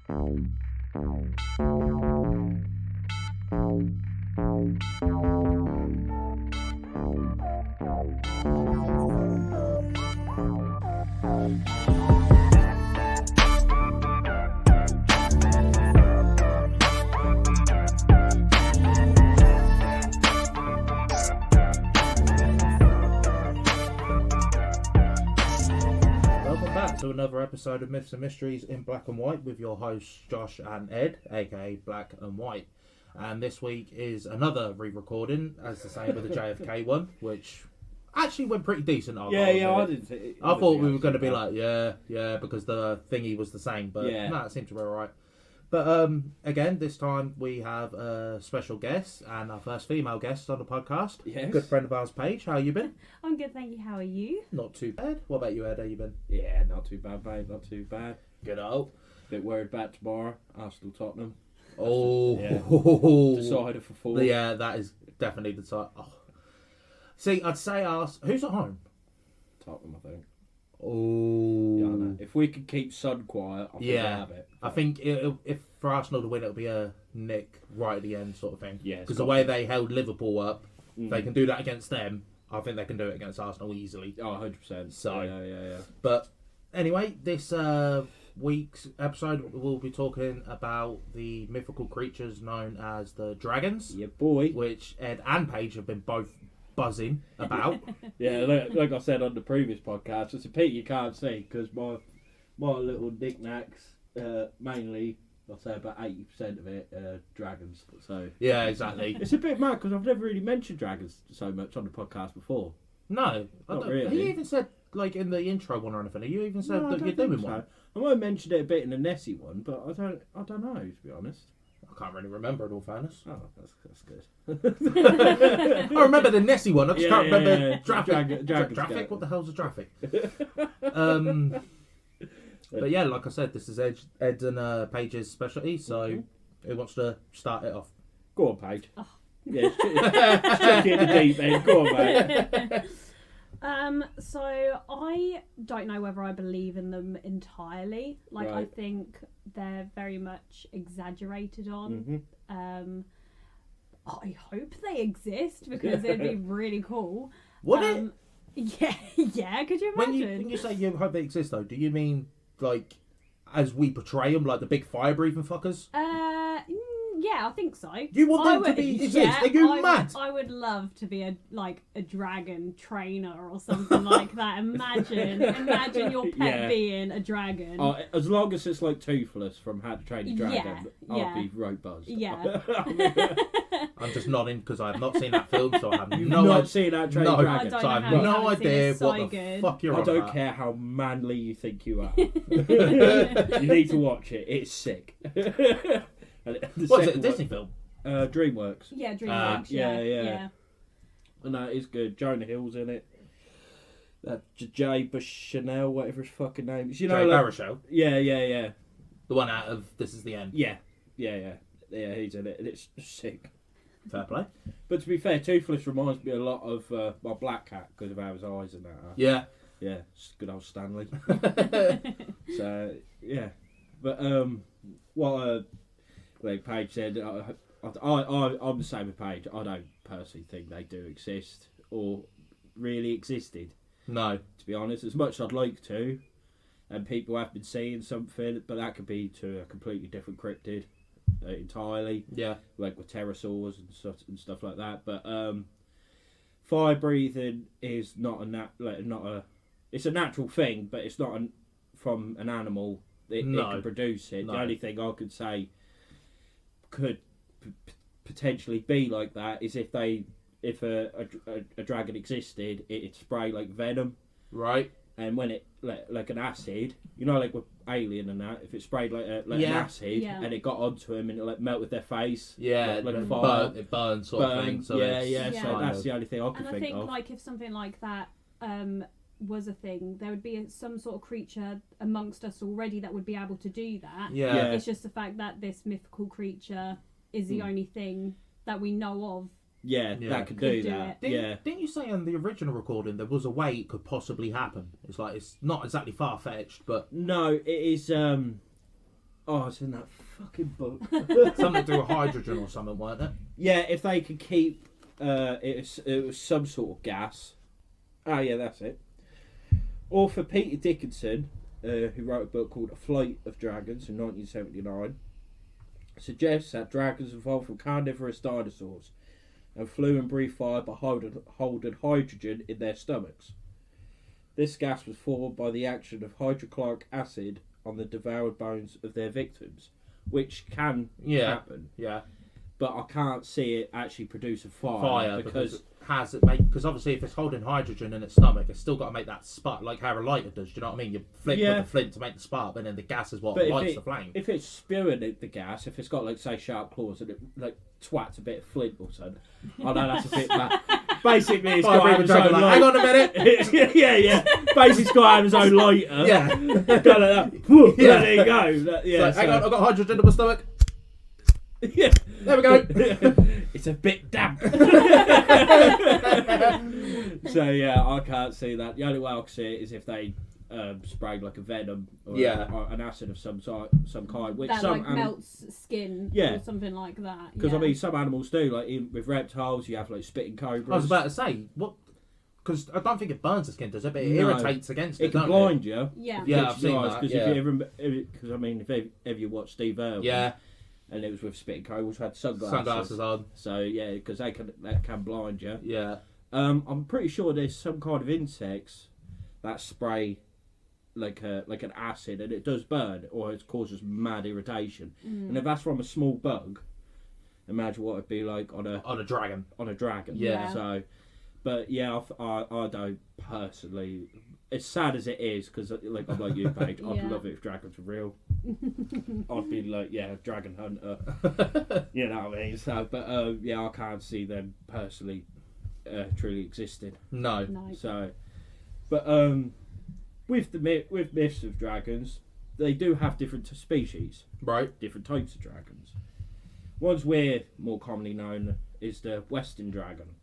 To another episode of Myths and Mysteries in Black and White with your hosts Josh and Ed, aka Black and White. And this week is another re-recording, as the same with the JFK one, which actually went pretty decent. I didn't. I thought we were going to be like, because the thingy was the same, but no, it seemed to be alright. But again, this time we have a special guest and our first female guest on the podcast. Yes. Good friend of ours, Paige. How you been? I'm good, thank you. How are you? Not too bad. What about you, Ed? How you been? Yeah, not too bad, babe. Not too bad. Good old. Bit worried about tomorrow. Arsenal Tottenham. Oh, yeah. Decided for 4. Yeah, that is definitely the side. Oh. See, I'd say who's at home? Tottenham, I think. Oh, yeah, I know. If we could keep Son quiet, I think we'll have it. I think if for Arsenal to win, it'll be a nick right at the end sort of thing. Yeah, because the way they held Liverpool up, if they can do that against them, I think they can do it against Arsenal easily. Oh, 100%. So, yeah. But anyway, this week's episode we'll be talking about the mythical creatures known as the dragons. Yeah, boy. Which Ed and Paige have been both buzzing about. Yeah, like I said on the previous podcast, it's a pity you can't see because my little knickknacks, mainly, I'll say about 80% of it, dragons. So yeah, exactly. It's a bit mad because I've never really mentioned dragons so much on the podcast before. No, not really. You even said like in the intro one or anything. You even said that you're doing one. I might have mentioned it a bit in the Nessie one, but I don't know, to be honest. I can't really remember, in all fairness. Oh, that's good. I remember the Nessie one. I just can't remember traffic. Traffic? What the hell's a traffic? But yeah, like I said, this is Ed's and Paige's specialty. So, who wants to start it off? Go on, Paige. Oh. Yeah, straight in the deep end. Go on, mate. So I don't know whether I believe in them entirely. Like, right. I think they're very much exaggerated on. Mm-hmm. I hope they exist because it'd be really cool. Would it? Yeah. Could you imagine? When you say you hope they exist, though, do you mean like as we portray them, like the big fire-breathing fuckers? Yeah, I think so. You want them to be exist? Are you mad? I would love to be a dragon trainer or something like that. Imagine your pet being a dragon. As long as it's like Toothless from How to Train Your Dragon, I'll be right buzzed. Yeah. I'm just nodding because I have not seen that film, so I have You've no not idea. seen How to Train Your Dragon. So I have no idea what the fuck you're on about. I don't care how manly you think you are. You need to watch it. It's sick. What's it, a Disney film? DreamWorks. Yeah, DreamWorks. Yeah. And that is good. Jonah Hill's in it. Jay Chanel, whatever his fucking name is. You know, Jay Baruchel? Yeah. The one out of This Is the End? Yeah, he's in it, and it's sick. Fair play. But to be fair, Toothless reminds me a lot of my black cat because of how his eyes and that are. Yeah. Yeah, it's good old Stanley. So, yeah. But, like Paige said, I'm the same with Paige. I don't personally think they do exist or really existed. No. To be honest, as much as I'd like to, and people have been seeing something, but that could be to a completely different cryptid entirely. Yeah. Like with pterosaurs and stuff like that. But fire breathing is not it's a natural thing, but it's not from an animal. It can produce it. No. The only thing I could say could potentially be like that is if a dragon existed, it'd spray like venom, right? And when it like an acid, you know, like with Alien and that, if it sprayed like an acid and it got onto them and it like melted their face, like a fire, it burns sort of thing. So so that's the only thing I could think of. And I think like if something like that was a thing, there would be some sort of creature amongst us already that would be able to do that. Yeah. It's just the fact that this mythical creature is the only thing that we know of. Yeah, that could do that. Didn't you say on the original recording there was a way it could possibly happen? It's like it's not exactly far fetched, but no, it is. Oh, it's in that fucking book. Something to do with hydrogen or something, weren't it? Yeah, if they could keep it was some sort of gas. Oh yeah, that's it. Author Peter Dickinson, who wrote a book called A Flight of Dragons in 1979, suggests that dragons evolved from carnivorous dinosaurs and flew and breathed fire by holding hydrogen in their stomachs. This gas was formed by the action of hydrochloric acid on the devoured bones of their victims, which can happen. Yeah. But I can't see it actually producing Fire because because obviously if it's holding hydrogen in its stomach, it's still got to make that spark like how a lighter does. Do you know what I mean? You flick with the flint to make the spark, but then the gas is what lights the flame. If it's spewing the gas, if it's got like say sharp claws and it like twats a bit of flint or something, I know that's a bit mad. Basically, it's got to have its own lighter. Hang on a minute. yeah. Basically, it's got to have its own lighter. Yeah. There you go. Hang on, I've got hydrogen in my stomach. Yeah. There we go. It's a bit damp. So yeah, I can't see that. The only way I can see it is if they sprayed like a venom or an acid of some kind, which that some melts skin or something like that. Because I mean, some animals do. Like with reptiles, you have like spitting cobras. I was about to say what. Because I don't think it burns the skin, does it? But it irritates against it. It can blind you. Yeah. Yeah, I've seen that. Because I mean, if you watch Steve Irwin, and it was with spitting cobras, had sunglasses on. So yeah, because that can blind you. Yeah. I'm pretty sure there's some kind of insects that spray like an acid, and it does burn, or it causes mad irritation. And if that's from a small bug, imagine what it'd be like on a dragon. On a dragon. Yeah. So. But yeah, I don't personally. As sad as it is, because like I'm like you, Paige. I'd love it if dragons were real. I'd be like, dragon hunter. You know what I mean? So, but I can't see them personally truly existing. No. So, but with myths of dragons, they do have different species, right? Different types of dragons. Ones we're more commonly known is the Western dragon,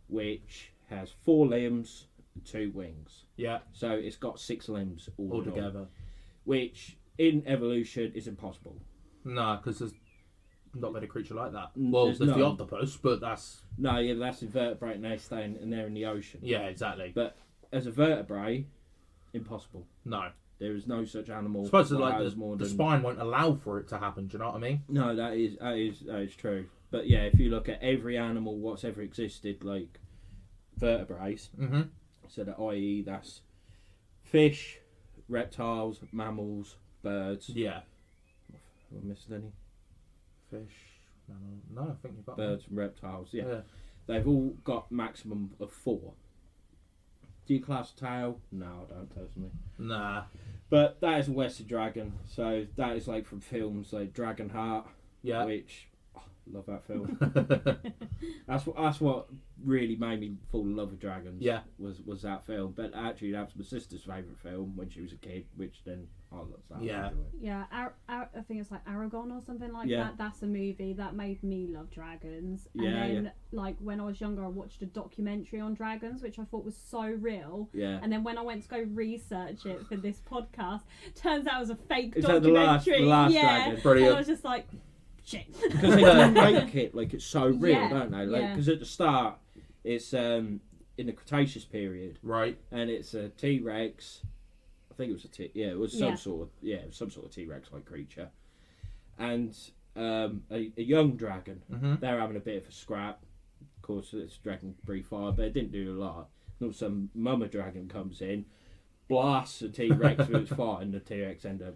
which has 4 limbs and 2 wings. Yeah. So it's got 6 limbs all together. Which in evolution is impossible. No, because there's not been a creature like that. Well, there's the octopus, but that's... No, yeah, that's invertebrate and they stay in there in the ocean. Yeah, exactly. But as a vertebrate, impossible. No. There is no such animal. I suppose the spine won't allow for it to happen, do you know what I mean? No, that is true. But yeah, if you look at every animal what's ever existed, like vertebrates, so that i.e. that's fish, reptiles, mammals, birds. Yeah. Have I missed any? Fish, mammal. No, I think you've got birds and reptiles. Yeah. They've all got maximum of 4. Do you class tail? No, I don't personally. Nah. But that is a Western dragon, so that is like from films like Dragonheart. Yeah. Which love that film. That's what really made me fall in love with dragons. Yeah. Was that film. But actually that was my sister's favourite film when she was a kid, which then I loved that. Yeah. Yeah, I think it's like Aragon or something like that. That's a movie that made me love dragons. And then like when I was younger I watched a documentary on dragons which I thought was so real. Yeah. And then when I went to go research it for this podcast, turns out it was a fake Is documentary. That the last dragon? Brilliant. And I was just like, shit. Because they do make it like it's so real, don't they? Like Yeah. because at the start it's in the Cretaceous period, right? And it's a T-Rex. I think it was it was some sort of T-Rex like creature, and a young dragon. They're having a bit of a scrap. Of course, it's dragon breathe fire, but it didn't do a lot. And some mama dragon comes in, blasts the T-Rex with its fire, and the T-Rex ends up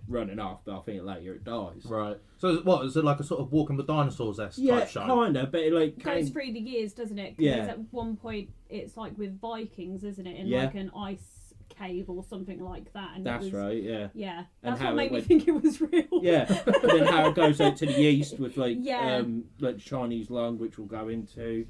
running off. But I think later it dies. Right. So what is it like a sort of Walking with Dinosaurs type show? Kinda, but it like goes through the years, doesn't it? Because at one point it's like with Vikings, isn't it? In like an ice cave or something like that. And that's right. Yeah. Yeah. And that's what made me think it was real. Yeah. And then how it goes out to the east with like like Chinese lung, which we'll go into.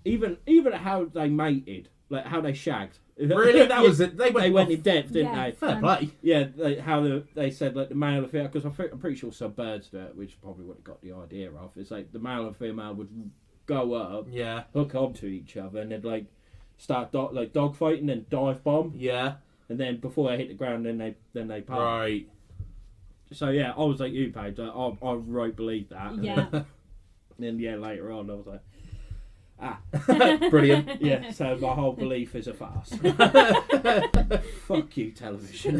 Even how they mated, like how they shagged. Really, that was it. They went in depth, didn't they? Fair play. Yeah, like how they said like the male and female, because I'm pretty sure some birds do it, which is probably what it got the idea of. It's like the male and female would go up, hook onto each other, and they'd like start dog fighting and dive bomb. Yeah. And then before they hit the ground, then they part. Right. So yeah, I was like you, Paige. I really believe that. Yeah. And then later on, I was like, Brilliant. yeah. So my whole belief is a farce. Fuck you, television.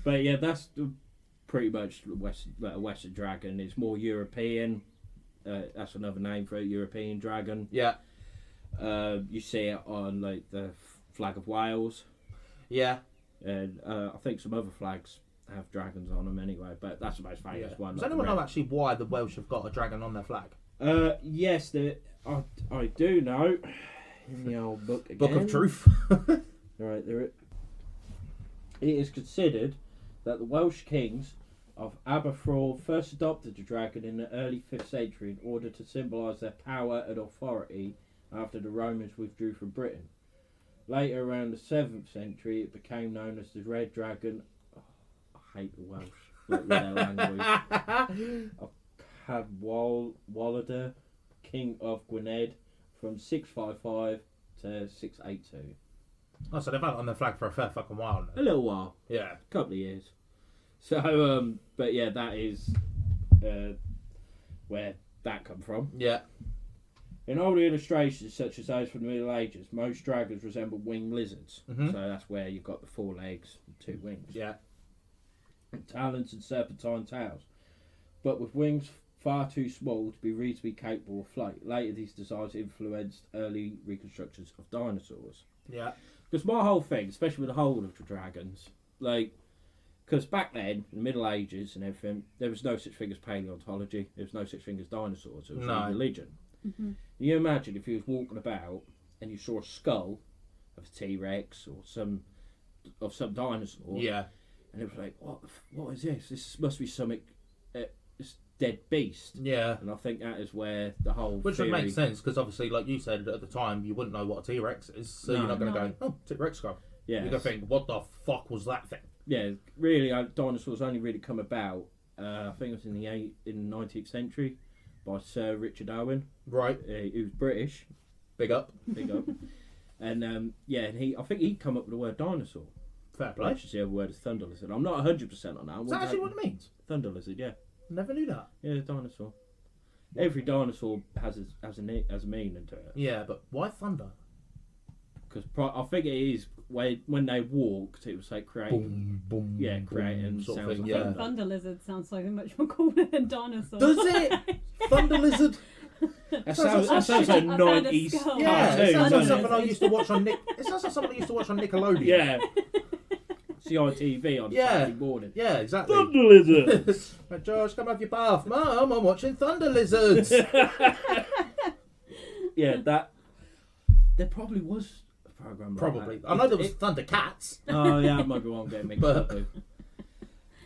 But yeah, that's pretty much Western dragon. It's more European. That's another name for a European dragon. Yeah. You see it on like the flag of Wales. Yeah. And I think some other flags have dragons on them anyway, but that's the most famous one. Does like anyone know actually why the Welsh have got a dragon on their flag? Yes, I do know. In the old book again. Book of Truth. Right, there. It is considered that the Welsh kings of Aberfraw first adopted the dragon in the early 5th century in order to symbolise their power and authority after the Romans withdrew from Britain. Later, around the 7th century, it became known as the Red Dragon. Oh, I hate the Welsh, like with their language. Of Cadwallader, King of Gwynedd, from 655 to 682. Oh, so they've had it on their flag for a fair fucking while now. A little while, Yeah. a couple of years. So, but yeah, that is where that come from. Yeah. In older illustrations, such as those from the Middle Ages, most dragons resemble winged lizards. Mhm. So that's where you've got the 4 legs and 2 wings. Yeah. Talons and serpentine tails. But with wings far too small to be reasonably capable of flight. Later, these designs influenced early reconstructions of dinosaurs. Yeah. Because my whole thing, especially with the whole of the dragons, like, because back then, in the Middle Ages and everything, there was no such thing as paleontology. There was no such thing as dinosaurs. It was No. religion. Mm-hmm. You imagine if you was walking about and you saw a skull of a T-Rex or some dinosaur, Yeah. and it was like, what is this? This must be something, this dead beast. Yeah. And I think that is where the whole Which theory... would make sense because obviously, like you said at the time, you wouldn't know what a T-Rex is, so No. you're not going to No. go, "Oh, T-Rex skull." Yeah, You're going to think, "What the fuck was that thing?" yeah. Really, dinosaurs only really come about. I think it was in the 19th century by Sir Richard Owen. Right. He was British. Big up. Big up. And and I think he'd come up with the word dinosaur. Fair play. Which is the other word is thunder lizard. I'm not 100% on that. Is that actually what it means? Thunder lizard, yeah. Never knew that. Yeah, dinosaur. Every dinosaur has a meaning to it. Yeah, but why thunder? Because I think it is when they walked, it was like creating, Boom, boom. yeah, boom, creating sort of sounds thing. like Yeah. thunder. Thunder lizard sounds so much more cooler than dinosaur. Does it? Thunder lizard. That Sounds sounds like like I found a 90s skull. Yeah, it cartoon, sounds like doesn't something I it? used to watch on Nick. It sounds like something I used to watch on Nickelodeon. Yeah. See on TV on Yeah. Saturday morning. Yeah, exactly. Thunder lizard. Right, Josh, come have your bath. Mum, I'm watching Thunder Lizards. Yeah, that. There probably was a program like Probably. that. I know there was Thunder Cats. Oh yeah, that might be what I'm getting mixed But- up with.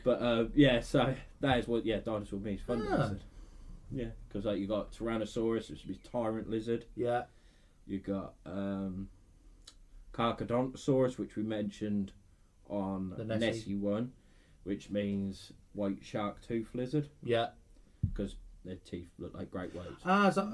But yeah, so that is what dinosaur means. Thunder Ah. lizard. Yeah, because like you got Tyrannosaurus, which would be tyrant lizard. Yeah. You got Carcharodontosaurus, which we mentioned on The the Nessie. Nessie one, which means white shark tooth lizard Yeah. because their teeth look like great whites.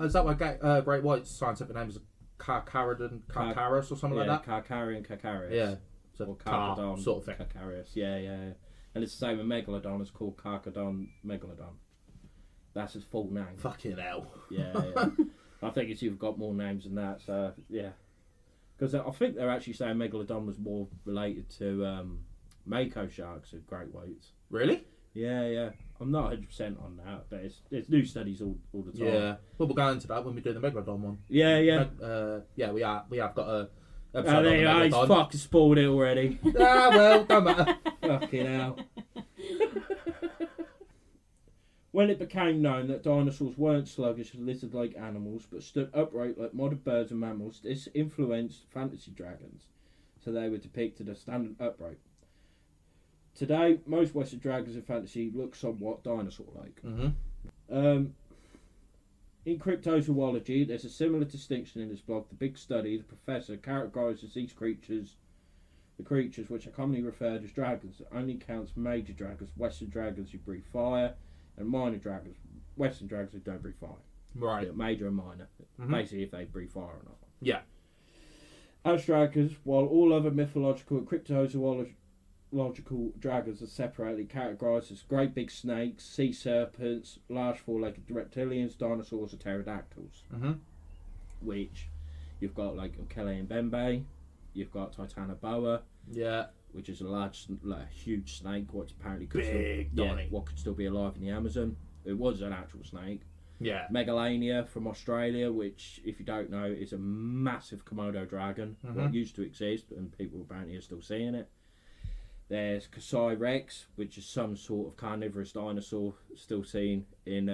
Is that why Great White's scientific name is Carcharodon, or something like that? Carcharian Carcharius. Yeah. So Or car Carcharodon sort of thing. Carcharius. Yeah. And it's the same with Megalodon. It's called Carcharodon Megalodon. That's his full name. Fucking hell. Yeah. I think it's even got more names than that. So yeah, because I think they're actually saying Megalodon was more related to mako sharks of great whites. Really? Yeah. I'm not 100% on that, but it's new studies all the time. Yeah. Well, we'll go into that when we do the Megalodon one. Yeah. Yeah, we have got a Oh, episode there you on are, the he's Megalodon. fucking spoiled it already. Well, don't matter. Fucking hell. When it became known that dinosaurs weren't sluggish and lizard-like animals, but stood upright like modern birds and mammals, this influenced fantasy dragons, so they were depicted as standing upright. Today, most Western dragons in fantasy look somewhat dinosaur-like. Mm-hmm. In cryptozoology, there's a similar distinction in this blog. The Big Study, the professor characterises these creatures, the creatures which are commonly referred as dragons, that only counts major dragons, Western dragons who breathe fire, and minor dragons, Western dragons who don't breathe fire. Right. Yeah, major and minor. Mhm. Basically, if they breathe fire or not. Yeah. As dragons, while all other mythological and cryptozoological mythological dragons are separately categorised as great big snakes, sea serpents, large four-legged reptilians, dinosaurs, or pterodactyls. Mm-hmm. Which you've got like Ukele and Bembe, you've got Titanoboa, Yeah. which is a large, like, huge snake, what apparently could Big still, Donny. what could still be alive in the Amazon. It was an actual snake. Yeah. Megalania from Australia, which, if you don't know, is a massive Komodo dragon that Mhm. used to exist, and people apparently are still seeing it. There's Kasai Rex, which is some sort of carnivorous dinosaur still seen in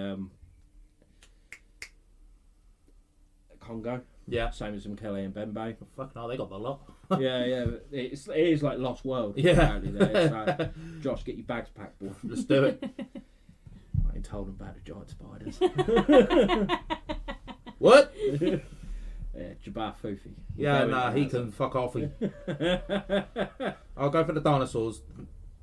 Congo. Yeah. Same as Mkele and Bembe. Fucking hell, they got the lot. yeah, but it is like Lost World. Yeah. Apparently there. It's like, Josh, get your bags packed, boy. Let's do it. I ain't told him about the giant spiders. What? Yeah, Jabbar Fufi. Yeah, nah, he can fuck off. I'll go for the dinosaurs.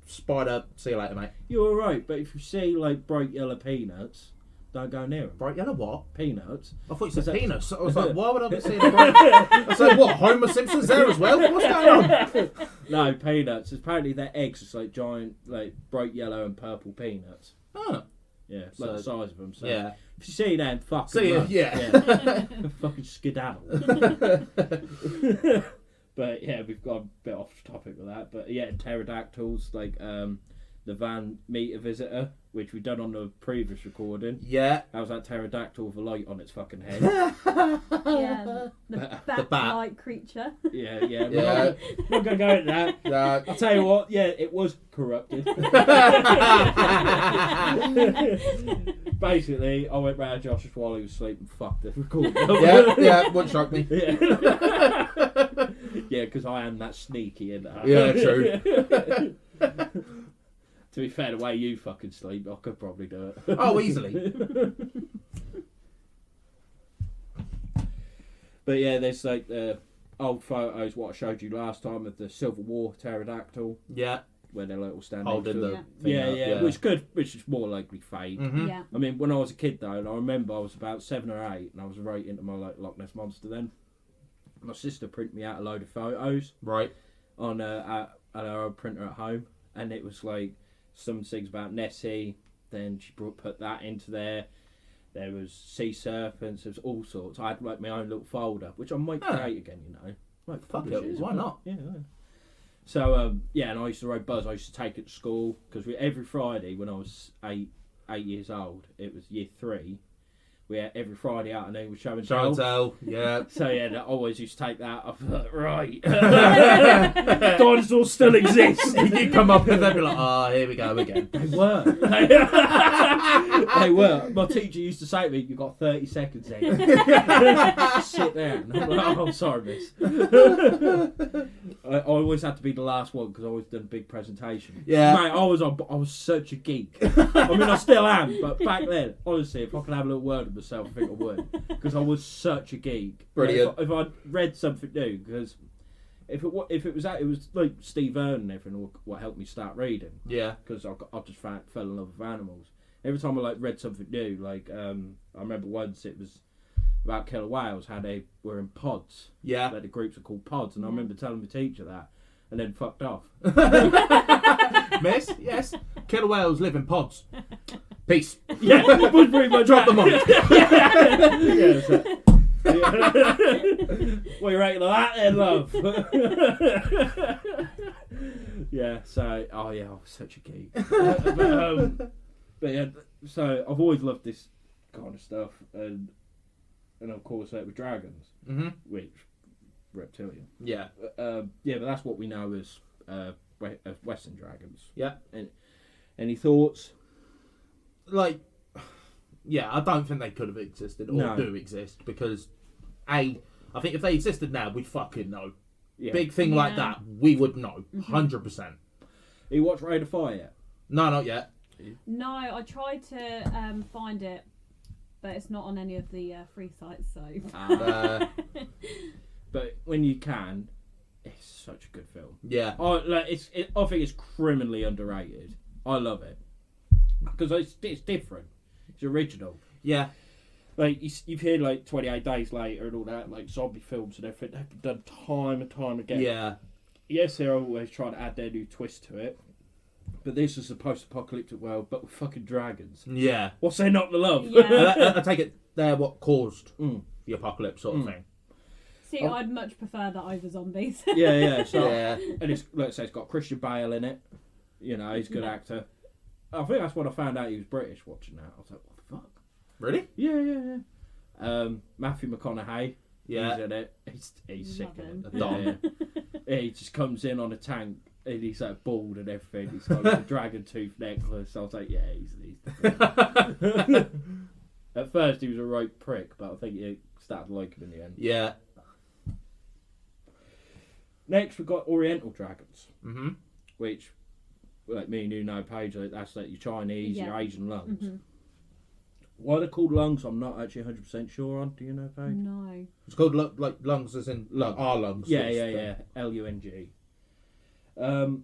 Spider, see you later, mate. You're alright, but if you see like bright yellow peanuts, don't go near them. Bright yellow what? Peanuts. I thought you said Is that- penis. I was like, why would I be seeing a bright... I said, what, Homer Simpson's there as well? What's going on? No, peanuts. Apparently their eggs are like giant, like bright yellow and purple peanuts. Oh, Yeah, So- like the size of them. So yeah. if you see them, fuck See ya, them. yeah. Fucking skedaddle. But yeah, we've got a bit off topic with that. But yeah, pterodactyls, like the Van Meter Visitor, which we've done on the previous recording. Yeah. That was that pterodactyl with a light on its fucking head. Yeah, the bat. bat-like creature. Yeah. Yeah. We're not going to go into that. Yeah. I'll tell you what, yeah, it was corrupted. Basically, I went round Josh's while he was sleeping, fucked the recording. Yeah, wouldn't shock me. Yeah, because I am that sneaky in that. Yeah, true. To be fair, the way you fucking sleep, I could probably do it. Oh, easily. But yeah, there's like the old photos, what I showed you last time, of the Civil War pterodactyl, Yeah. where they're like all standing. Holding the Yeah. thing Yeah, up, which is more likely fake. Mhm. Yeah. I mean, when I was a kid though, and I remember I was about 7 or 8, and I was right into my like Loch Ness Monster then. My sister printed me out a load of photos Right. on at her printer at home, and it was like some things about Nessie. Then she put that into there. There was sea serpents. There was all sorts. I had like my own little folder, which I might Huh. create again. You know, might Fuck publish it, as why well. not? Yeah. So yeah, and I used to ride Buzz. I used to take it to school because every Friday when I was 8 years old, it was year 3. We had every Friday afternoon with show and Show and tell. tell. Yeah. So yeah, I always used to take that. I thought, right, dinosaurs still exist. You come up and they'll be like, oh, here we go again. They were. They were. My teacher used to say to me, "You've got 30 seconds then. Sit down." I'm like, "Oh, I'm sorry, miss." I always had to be the last one because I always done a big presentation. Yeah. Mate, I was such a geek. I mean, I still am, but back then, honestly, if I could have a little word with myself, I think I would, because I was such a geek. Brilliant. If I read something new, because if it was like Steve Irwin and everything what helped me start reading, Yeah. because I just fell in love with animals. Every time I like read something new, like I remember once it was about killer whales, how they were in pods. Yeah. Like the groups are called pods, and I remember telling the teacher that, and then fucked off. Miss, yes. Killer whales live in pods. Peace. Yeah, it was pretty much Drop that. them on. Yeah, so, what you rating on that then, love? Yeah, so, oh yeah, I was such a geek. But yeah, so I've always loved this kind of stuff, and of course with dragons, Mm-hmm. which reptilian. Yeah. Yeah, but that's what we know as Western dragons. Yeah. Any thoughts? Like, yeah, I don't think they could have existed or No. do exist because, I think if they existed now, we'd fucking know. Yeah. Big thing like Yeah. that, we would know. 100%. Have you watched Raid of Fire yet? No, not yet. No, I tried to find it, but it's not on any of the free sites. So. But when you can, it's such a good film. Yeah. I think it's criminally underrated. I love it because it's different. It's original. Yeah. Like you've heard like 28 Days Later and all that, like zombie films and everything. They've been done time and time again. Yeah. yes, they're always trying to add their new twist to it. But this is a post-apocalyptic world, but with fucking dragons. Yeah. What's there not to love? Yeah. I take it they're what caused the apocalypse sort of thing. See, I'd much prefer that over zombies. Yeah. So, Yeah. and it's, let's say it's got Christian Bale in it. You know, he's a good actor. I think that's when I found out he was British watching that. I was like, what the fuck? Really? Yeah. Matthew McConaughey. Yeah. He's in it. He's sick Love in it. him. Yeah. He just comes in on a tank and he's like bald and everything. He's got a dragon tooth necklace. I was like, yeah, he's At first he was a right prick, but I think you started to like him in the end. Yeah. Next we've got Oriental dragons, Mhm. which, like me and you know, Paige, that's like your Chinese, your Asian lungs. Mm-hmm. Why they're called lungs, I'm not actually 100% sure on. Do you know, Paige? No. It's called like lungs, as in our lungs. Yeah, sort of thing. yeah. Lung.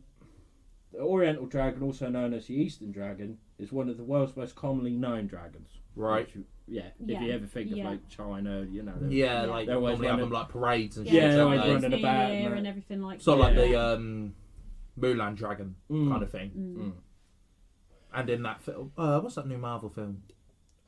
The Oriental dragon, also known as the Eastern dragon, is one of the world's most commonly known dragons. Right. Which, if you ever think of like China, you know. Yeah, Yeah. like They're always normally have running- them like parades and Yeah, shit. they're don't always they? running about and that. and everything like Sort of that. like the Mulan dragon kind of thing. Mm. And in that film, what's that new Marvel film?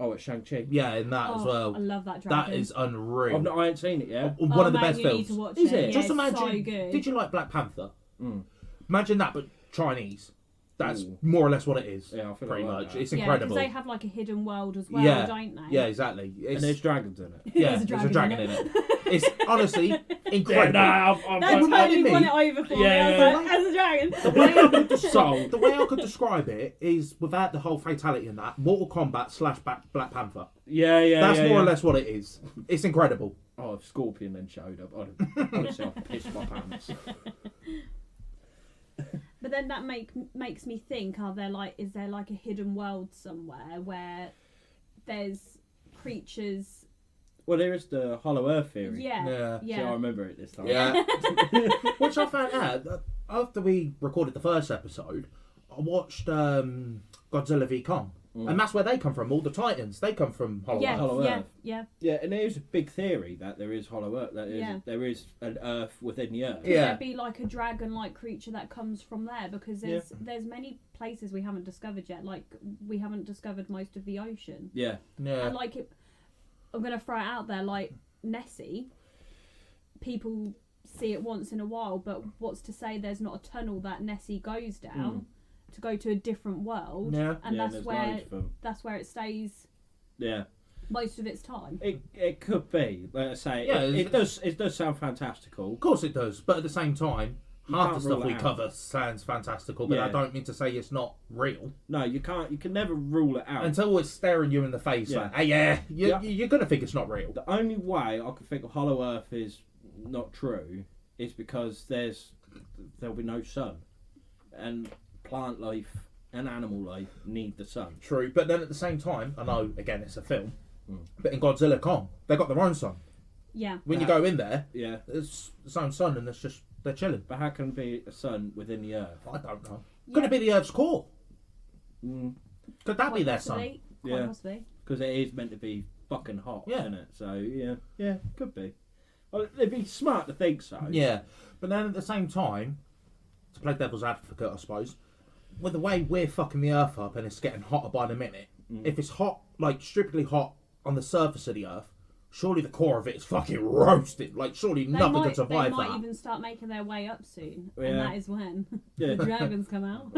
Oh, it's Shang-Chi. Yeah, in that as well. I love that dragon. That is unreal. I ain't seen it yet. One of the mate, best you films. Need to watch Is it? it? Yeah, Just it's imagine. so good. Did you like Black Panther? Mm. Imagine that, but Chinese. That's Ooh. more or less what it is. Yeah, I feel pretty like much. that. It's Yeah, incredible. because they have like a hidden world as well, Yeah. don't they? Yeah, exactly. And It's, there's dragons in it. yeah, There's a there's a dragon in it. It's honestly Yeah, incredible. That reminded totally me- won it over for me. Yeah, I was yeah. like, as a dragon. The way I could Sold. the way I could describe it is without the whole fatality in that, Mortal Kombat / Black Panther. Yeah. That's more or less what it is. It's incredible. Oh, if Scorpion then showed up, I'd piss my pants. But then that makes me think: is there like a hidden world somewhere where there's creatures? Well, there is the Hollow Earth theory. Yeah. See, I remember it this time. Yeah. Which I found out after we recorded the first episode. I watched Godzilla v Kong, and that's where they come from. All the Titans, they come from Hollow Earth. Hollow Earth. Yeah. Yeah, and there is a big theory that there is Hollow Earth. That there is an Earth within the Earth. Could Yeah. there be like a dragon-like creature that comes from there? Because there's many places we haven't discovered yet. Like we haven't discovered most of the ocean. Yeah. And like I'm gonna throw it out there, like Nessie. People see it once in a while, but what's to say there's not a tunnel that Nessie goes down to go to a different world? Yeah. And Yeah, that's there's where loads of them. it stays Yeah. most of its time. It could be. Like I say, Yeah, it does sound fantastical. Of course it does, but at the same time, half the can't stuff rule we it out. cover sounds fantastical, but I Yeah. don't mean to say it's not real. No, you can't. You can never rule it out. Until it's staring you in the face, Yeah. like, hey, you're going to think it's not real. The only way I can think of Hollow Earth is not true is because there'll be no sun, and plant life and animal life need the sun. True, but then at the same time, I know, again, it's a film, but in Godzilla Kong, they got their own sun. Yeah. When you go in there, Yeah, it's its own sun, and it's just, they're chilling. but how can it be a sun within the Earth? I don't know. Could it be the Earth's core? Mm, Could that be Quite their sun? possibly. Quite Yeah. possibly. because it is meant to be fucking hot, Yeah. isn't it? So yeah, could be. Well, it'd be smart to think so. Yeah, but then at the same time, to play devil's advocate, I suppose, with the way we're fucking the Earth up and it's getting hotter by the minute, if it's hot, like strictly hot on the surface of the Earth, surely the core of it is fucking roasted. Like, surely nothing can survive they might that. even start making their way up soon, Yeah. and that is when Yeah. the dragons come out.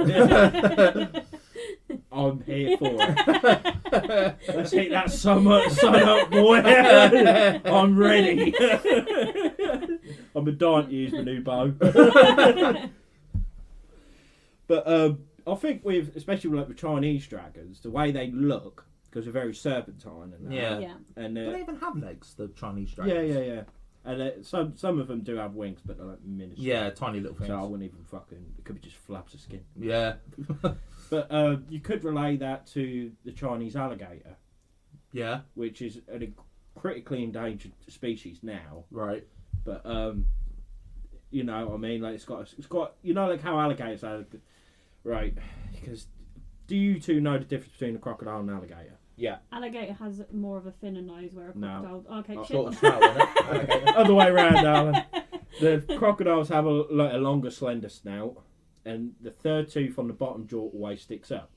I'm here for it. Let's hit that sun up, boy. I'm ready. I'm a dying to use my new bow. But I think especially with Chinese dragons, the way they look, because they're very serpentine and that. Yeah. And Do they even have legs, the Chinese dragons? yeah. And some of them do have wings, but they're like minuscule. Yeah, tiny little things. So I wouldn't even fucking. It could be just flaps of skin. Yeah. But you could relay that to the Chinese alligator, Yeah, which is a critically endangered species now. right. But you know what I mean? Like it's got you know like how alligators are, right? Because do you two know the difference between a crocodile and an alligator? Yeah. Alligator has more of a thinner nose, where a No. crocodile. Okay, I've shit. got a snout on it. Okay. Other way around, darling. The crocodiles have a longer, slender snout, and the third tooth on the bottom jaw always sticks up.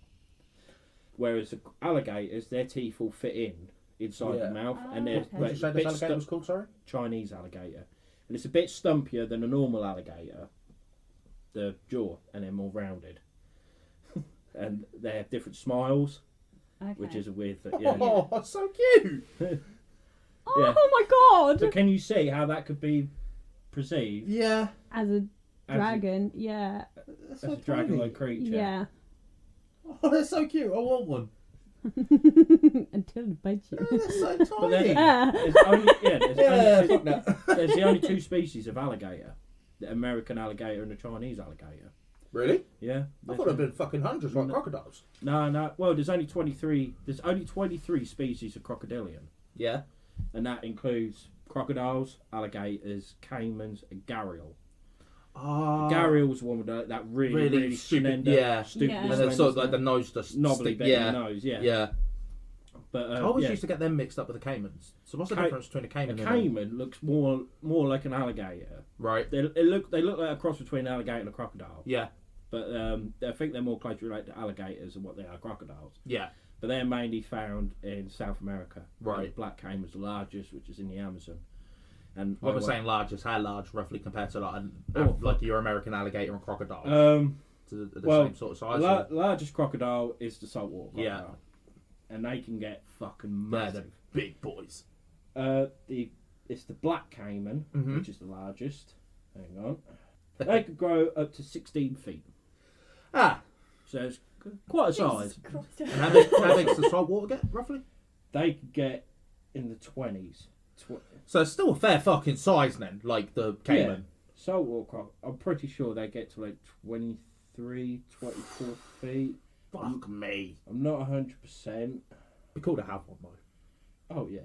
Whereas the alligators, their teeth all fit inside Yeah. the mouth, Oh, and they're okay. What did you say this alligator was called, sorry? Chinese alligator, and it's a bit stumpier than a normal alligator. The jaw, and they're more rounded, and they have different smiles, Okay. which is a weird thing. Yeah. Oh, that's so cute! Oh Yeah. my god! So can you see how that could be perceived Yeah. As a as dragon, yeah. That's a so dragon-like creature? Yeah. Oh, that's so cute. I want one. Until it bites you. Oh, that's so But then- tiny. Yeah. There's only, Fuck that. there's the only two species of alligator: the American alligator and the Chinese alligator. Really? Yeah. I thought there'd been fucking hundreds like No. crocodiles. No. Well, there's only 23. There's only 23 species of crocodilian, Yeah. and that includes crocodiles, alligators, caimans, and gharial. Gharial's the one with that really stupid, slender, yeah. stupid, Yeah. And then sort of like the nose just knobbly stick, bit yeah. in the nose. Yeah. Yeah. But I always yeah. used to get them mixed up with the caimans. So what's the Ca- difference between a A caiman and a... caiman looks more like an alligator. Right. They look like a cross between an alligator and a crocodile. Yeah. But I think they're more closely related to alligators than what they are crocodiles. Yeah. But they're mainly found in South America. Right. The black caiman's the largest, which is in the Amazon. And When we're saying largest, how large roughly compared to like, Oh, like your American alligator and crocodile? To the well, same sort of size? or- largest crocodile is the saltwater Yeah. crocodile. And they can get fucking They're massive. the big boys. It's the black caiman, Mhm. which is the largest. Hang on. They could grow up to 16 feet. Ah. So it's quite a size. Jesus Christ. And how big does the saltwater get, roughly? They could get in the 20s. So it's still a fair fucking size then, like the caiman. Saltwater croc, I'm pretty sure they get to like 23, 24 feet. Fuck me. I'm not 100%. Be cool to have one though. Oh, yeah.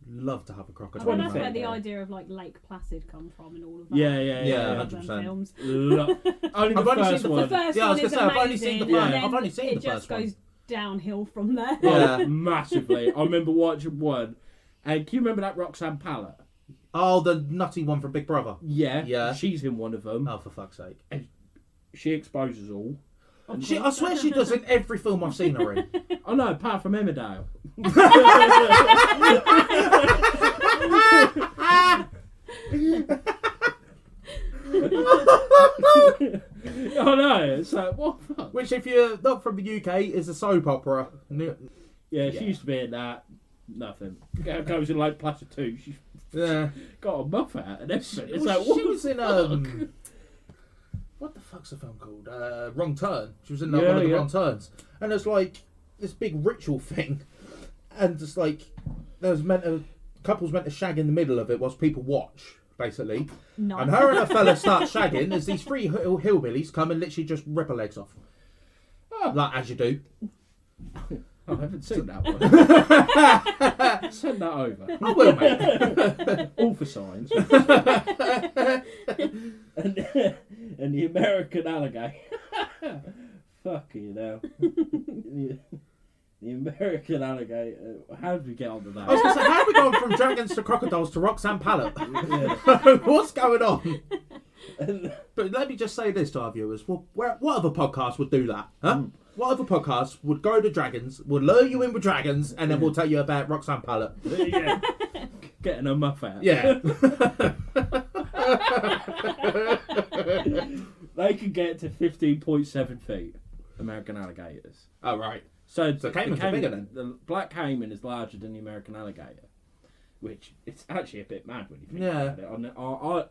Love to have a crocodile. Well, 20 that's feet, where the yeah. idea of like Lake Placid come from and all of that. Yeah. Yeah, All of them 100%. films. Only I've the only first seen one. The first Yeah, I was one gonna is say, I've only seen the amazing, first- and I've then only seen it the just first one. goes downhill from there. Yeah. Massively. I remember watching one. And can you remember that Roxanne Pallet? Oh, the nutty one from Big Brother. Yeah. Yeah. She's in one of them. Oh, for fuck's sake. She exposes all. I swear she does in every film I've seen her in. Oh no, apart from Emmerdale. Oh no, it's like, what the fuck? Which, if you're not from the UK, is a soap opera. Yeah, she Yeah. used to be in that. Nothing. Goes in like Placid 2. She's Yeah. got a muff out and everything. It's Well, like, she what was in fuck? what the fuck's the film called? Wrong Turn. She was in Yeah, one of the yeah. Wrong Turns, and there's like this big ritual thing, and just like couples meant to shag in the middle of it whilst people watch, basically. Nice. And her and her fella start shagging as these three hillbillies come and literally just rip her legs off, like as you do. I haven't seen that one. Send that over. I will, mate. All for signs. and the American alligator. Fucking hell. The American alligator. How did we get onto that? I was going to say, how are we going from dragons to crocodiles to Roxanne Pallet? Yeah. What's going on? But let me just say this to our viewers. Well, what other podcast would do that? Huh? What other podcast would go to dragons, would lure you in with dragons, and then we'll tell you about Roxanne Pallet? Yeah. Getting a muff out. Yeah. They can get to 15.7 feet, American alligators. Oh, right. So So caimans are bigger then? The black caiman is larger than the American alligator, which it's actually a bit mad when you think Yeah. about it.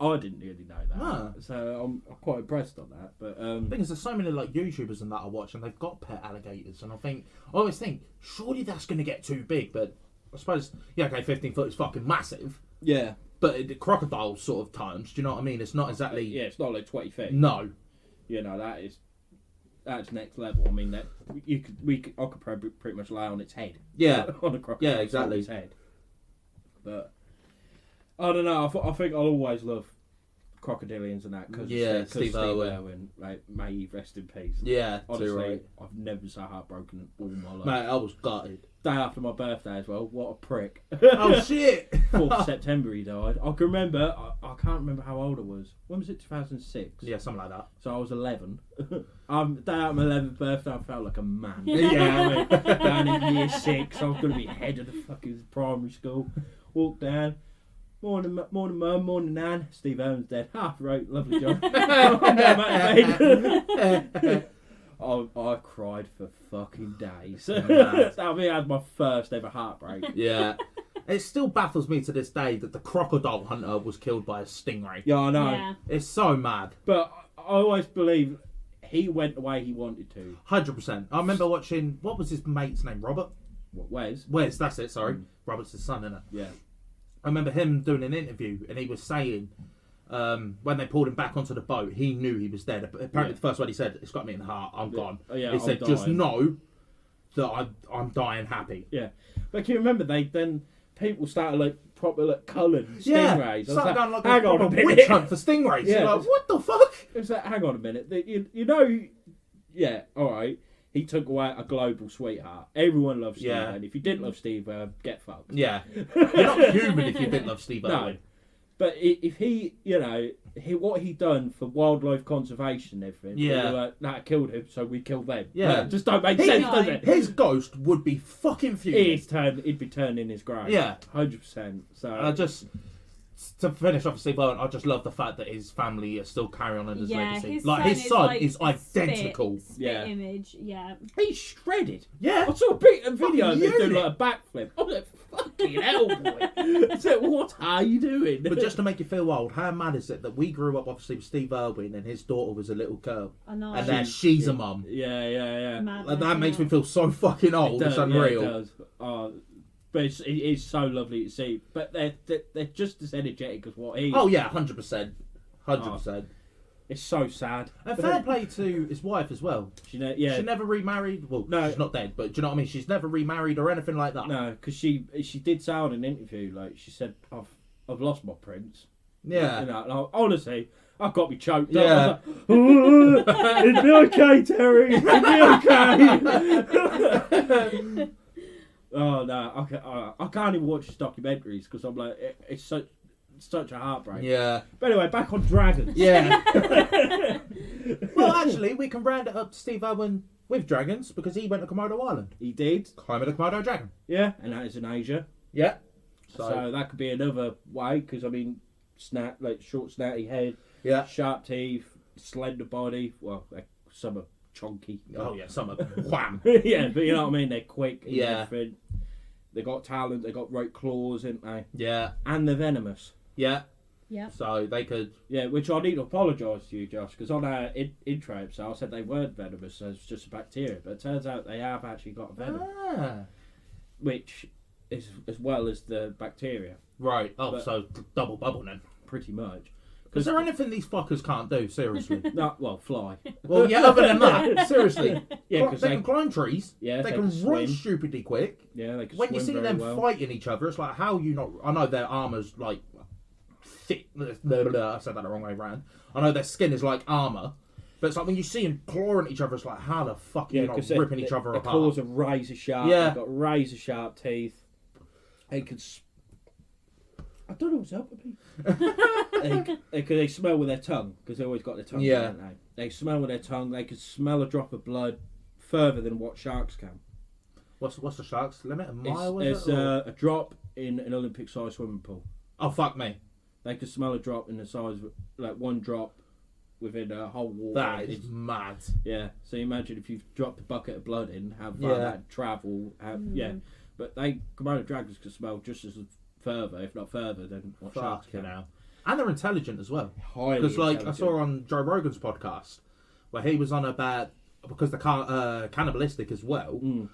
I didn't really know that, No. so I'm quite impressed on that. But The thing is, there's so many like YouTubers and that I watch, and they've got pet alligators, and I always think, surely that's going to get too big, but I suppose, yeah, okay, 15 foot is fucking massive, yeah, but the crocodile sort of terms, do you know what I mean? It's not exactly... yeah, it's not like 20 feet. No. You know, that's next level. I mean, that I could probably pretty much lie on its head. Yeah. On a crocodile. Yeah, exactly. Its head. But I don't know. I think I'll always love crocodilians and that because Steve Irwin. Like, may he rest in peace. Yeah, Honestly, too right. I've never so heartbroken in all my life. Mate, I was gutted. Day after my birthday as well. What a prick. Oh shit! 4th of September he died. I can remember. I can't remember how old I was. When was it? 2006. Yeah, something like that. So I was 11. Day out my 11th birthday, I felt like a man. Yeah. Down in year 6, I was going to be head of the fucking primary school. Walk down. Morning, mum. Morning, nan. Steve Irwin's dead. Ah, right, lovely job. I cried for fucking days. I mean, that was my first ever heartbreak. Yeah. It still baffles me to this day that the crocodile hunter was killed by a stingray. Yeah, I know. Yeah. It's so mad. But I always believe he went the way he wanted to. 100%. I remember watching, what was his mate's name? Robert? What, Wes? Wes, that's it, sorry. Robert's his son, isn't it? Yeah. I remember him doing an interview and he was saying when they pulled him back onto the boat, he knew he was dead. Apparently, the first word he said, "It's got me in the heart. I'm gone." Yeah, he I'm said, dying. "Just know that I'm dying happy." Yeah, but can you remember people started like proper like coloured stingrays? Yeah, I was started going like hang on a a minute. witch hunt for stingrays. Yeah. You're like, what the fuck? It was like, hang on a minute. You know, yeah, all right. He took away a global sweetheart. Everyone loves Steve. Yeah. And if you didn't love Steve, get fucked. Yeah, you're not human if you didn't love Steve No. Irwin. But if he, what he done for wildlife conservation and everything, Yeah. they were like, that killed him, so we killed them. Yeah. That just don't make sense, does it? His ghost would be fucking furious. He'd be turned in his grave. Yeah. 100%. So I just, to finish off with Steve Irwin, I just love the fact that his family is still carrying on in his legacy. His son is identical. Spit image, yeah. he's shredded. Yeah. I saw a video Fucking of him doing unit. like a backflip. I was like, fucking hell, boy. I said, what are you doing? But just to make you feel old, how mad is it that we grew up obviously with Steve Irwin and his daughter was a little girl, I know. and then she's a mum. Yeah. Madness, That makes yeah. me feel so fucking old. It's unreal. Yeah, it does. But it is so lovely to see. But they're just as energetic as what he is. Oh yeah, 100%, 100%. It's so sad. And fair play to his wife as well. She never remarried. Well, No. she's not dead, but do you know what I mean? She's never remarried or anything like that. No, because she did say on an interview, like she said, I've lost my prince. Yeah. Like, honestly, I've got to be choked Yeah. up. I was like, it'd be okay, Terry. It'd be okay. Oh no, I can't even watch his documentaries because I'm like, it's such a heartbreak. Yeah. But anyway, back on dragons. Yeah. Well, actually, we can round it up to Steve Irwin with dragons because he went to Komodo Island. He did. Climbing a Komodo dragon. Yeah, and that is in Asia. Yeah. So that could be another way because I mean, short snouty head, Yeah. sharp teeth, slender body. Well, some are chunky. Oh yeah, some of wham. Yeah, but you know what I mean. They're quick. And Yeah. everything. They got talent. They got right claws, ain't they? Yeah. And they're venomous. Yeah. Yeah. So they could. Yeah, which I need to apologise to you, Josh, because on our intro episode I said they weren't venomous, so it's just a bacteria. But it turns out they have actually got venom, which is as well as the bacteria, Right. Oh, But- so double bubble then. pretty much. Is there anything these fuckers can't do? Seriously. No, well, fly. Well, yeah. Other than that, seriously. Yeah, because they can climb trees. yeah, They can run swim. stupidly quick. Yeah, they can When you swim see very them well. fighting each other, it's like, how you not? I know their armor's like thick. I said that the wrong way round. I know their skin is like armor, but it's like when you see them clawing at each other, it's like, how the fuck are you not because ripping each other the apart? claws are razor sharp. Yeah. They've got razor sharp teeth. They can. I don't know what's up with me. They smell with their tongue because they always got their tongue. Yeah. Don't they smell with their tongue. They can smell a drop of blood further than what sharks can. What's the shark's limit? A mile? Was It's it, or- a drop in an Olympic-sized swimming pool. Oh fuck me! They can smell a drop in the size of like one drop within a whole water. That is mad. Yeah. So you imagine if you've dropped a bucket of blood in, how far Yeah. that travel. Yeah. But Komodo dragons can smell just as further, if not further, than what sharks Fucking can. hell. And they're intelligent as well. Highly Because like I intelligent. saw on Joe Rogan's podcast where he was on about because they're cannibalistic as well. Mm.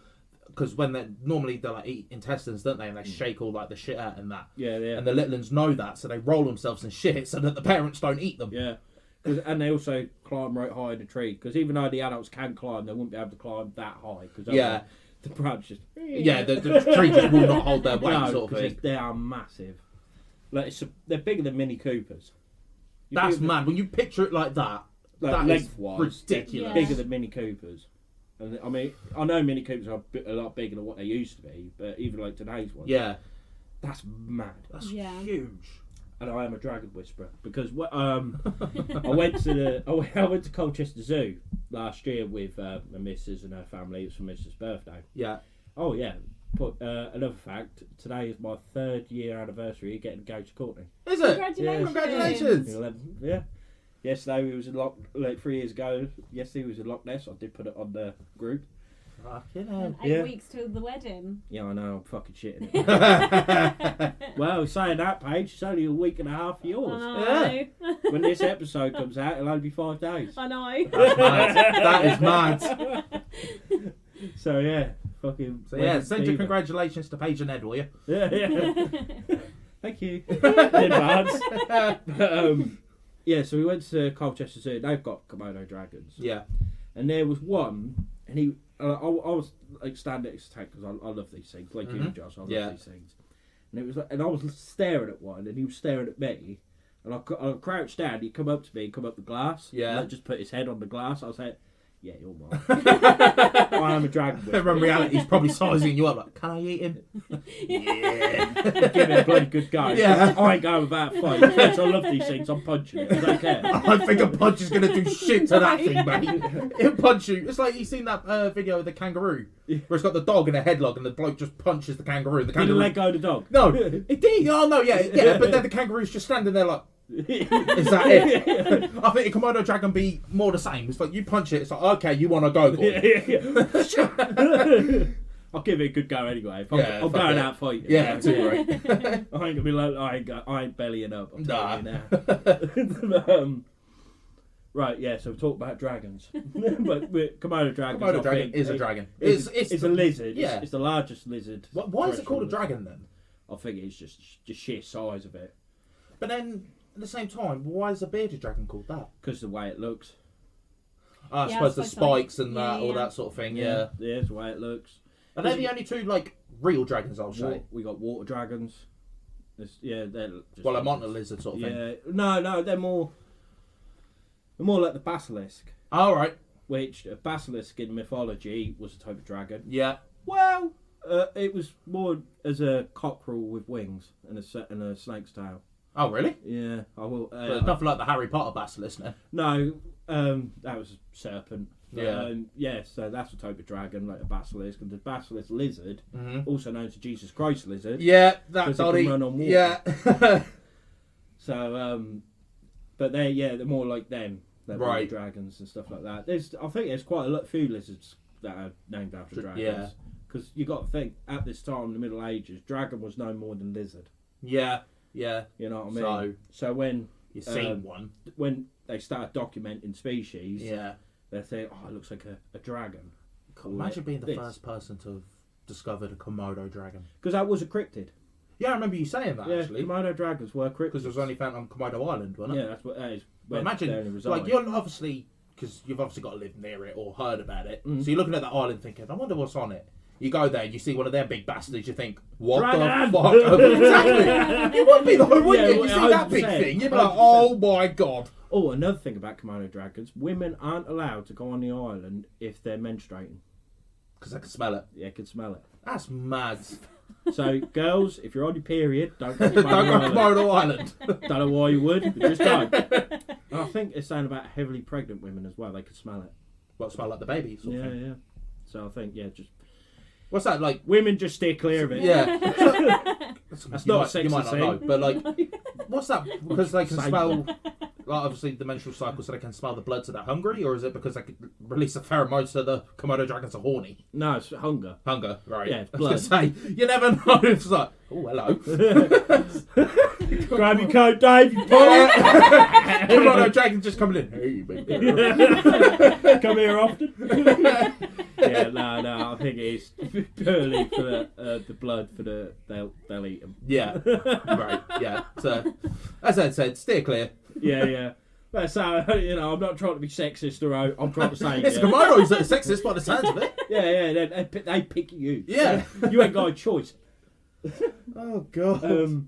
Because when they normally they like eat intestines, don't they? And they shake all like the shit out and that. Yeah. And the little ones know that, so they roll themselves in shit so that the parents don't eat them. Yeah. And they also climb right high in the tree because even though the adults can climb, they wouldn't be able to climb that high because Yeah. the branches. Yeah, the tree just will not hold their weight, No, sort of 'cause thing. they are massive. Like they're bigger than Mini Coopers. That's think mad. When you picture it like that, like that is lengthwise, ridiculous. Yeah. bigger than Mini Coopers. And I mean, I know Mini Coopers are a lot bigger than what they used to be, but even like today's one, Yeah, that's mad. that's Yeah. huge. And I am a dragon whisperer because I went to Colchester Zoo last year with my missus and her family. It was for Mrs. birthday. Yeah. Oh yeah. Another fact: today is my 3rd year anniversary of getting engaged to Courtney. Is it? Congratulations. Congratulations. 11, yeah. Yesterday we was in like 3 years ago. Yesterday we was in Loch Ness. I did put it on the group. Fucking hell. And 8 Yeah. weeks till the wedding. Yeah, I know. I'm fucking shitting it. Well, saying that, Paige, it's only a week and a half for yours. I know. When this episode comes out, it'll only be 5 days. I know. That's mad. That is mad. So yeah, fucking. So yeah, send your congratulations to Paige and Ed, will you? Yeah, yeah. Thank you in advance. But, yeah, so we went to Colchester Zoo. They've got Komodo dragons, Yeah. and there was one, and he. I was like standing next to Tank because I love these things, like you, Josh. I love these things, and it was like, and I was staring at one, and he was staring at me, and I crouched down. He come up to me, come up the glass, Yeah. and, like, just put his head on the glass. I was like, yeah, you're mine. I am a dragon whisperer. When in reality, he's probably sizing you up like, can I eat him? Yeah. Give it a bloody good go. Yeah. I ain't going without a fight. Yes, I love these things. I'm punching it. I don't care. I think a punch is going to do shit to that thing, mate. He'll punch you. It's like, you seen that video of the kangaroo? Where it's got the dog in a headlock and the bloke just punches the kangaroo. The Did you kangaroo... let go of the dog? No, it did. Oh, no, yeah. But then the kangaroo's just standing there like, is that it? I think a Komodo dragon be more the same. It's like, you punch it, it's like, okay, you want to go, boy. I'll give it a good go anyway. If Yeah, I'm fuck going it. out fighting. Yeah, too right. I ain't gonna be like, I ain't bellying up. I'm Nah. telling you now. Right, yeah. So we talk about dragons, but Komodo dragons. Komodo I dragon think, is a dragon. It's a lizard. Yeah. It's the largest lizard. Why is it called a dragon then? I think it's just sheer size of it. But then, at the same time, why is a bearded dragon called that? Because the way it looks. I Yeah, suppose I the suppose so. spikes and that, all Yeah. that sort of thing, yeah. Yeah, it's the way it looks. Are they the only two, like, real dragons, I'll say? We got water dragons. They're just Well, a manta lizard sort of thing. yeah, no, they're more like the basilisk, All right. which a basilisk in mythology was a type of dragon. Yeah. Well, it was more as a cockerel with wings and a snake's tail. Oh, really? Yeah, I will. But it's nothing like the Harry Potter basilisk, no? No, that was a serpent. But, Yeah. yeah, so that's a type of dragon, like a basilisk. And the basilisk lizard, Mm-hmm. also known as the Jesus Christ lizard. Yeah, that Because it body. can run on water. Yeah. So, but they're more like them. They're Right. dragons and stuff like that. I think there's quite a few lizards that are named after dragons. Yeah. Because you got to think, at this time in the Middle Ages, dragon was no more than lizard. Yeah. Yeah. You know what I mean? So when You've seen one. they start documenting species, Yeah. they think, oh, it looks like a dragon. Imagine being the This. first person to have discovered a Komodo dragon. Because that was a cryptid. Yeah, I remember you saying that, Yeah, actually. Komodo dragons were cryptids. Because it was only found on Komodo Island, wasn't it? Yeah, that's what that is. But Where they only imagine, reside. like, you're obviously, because you've obviously got to live near it or heard about it. Mhm. So you're looking at that island thinking, I wonder what's on it. You go there, you see one of them big bastards, you think, what Dragon! the fuck? Exactly. You would be though, wouldn't Yeah, you? You see that big 100%, thing, you'd be like, 100%. oh my god. Oh, another thing about Komodo dragons: women aren't allowed to go on the island if they're menstruating. Because I can smell it. Yeah, can smell it. That's mad. So, girls, if you're on your period, don't go to Don't Komodo go Island. Komodo Island. Don't know why you would, but just don't. And I think it's saying about heavily pregnant women as well. They can smell it. What, smell like the baby sort of Yeah, thing? yeah. So I think, yeah, just What's that, like? women just steer clear of it. Yeah. That's you not might, a you might sexist not thing. know, but like, what's that? Because they can Same. smell, like, obviously the menstrual cycle, so they can smell the blood, so they're hungry, or is it because they can release a pheromone so the Komodo dragons are horny? No, it's hunger. Hunger, right? Yeah, I was blood. gonna say, you never know. It's like, oh, hello. Grab your coat, Dave. You pull it. Komodo dragon just coming in. Hey, baby. Come here often. Yeah, no. I think it is purely for the blood. They'll eat them. Yeah, right. Yeah. So, as I said, steer clear. Yeah. But so I'm not trying to be sexist or I'm trying to say. It's yeah. Komodos that are sexist by the sounds of it. Yeah. They pick you. Yeah. You ain't got a choice. Oh god.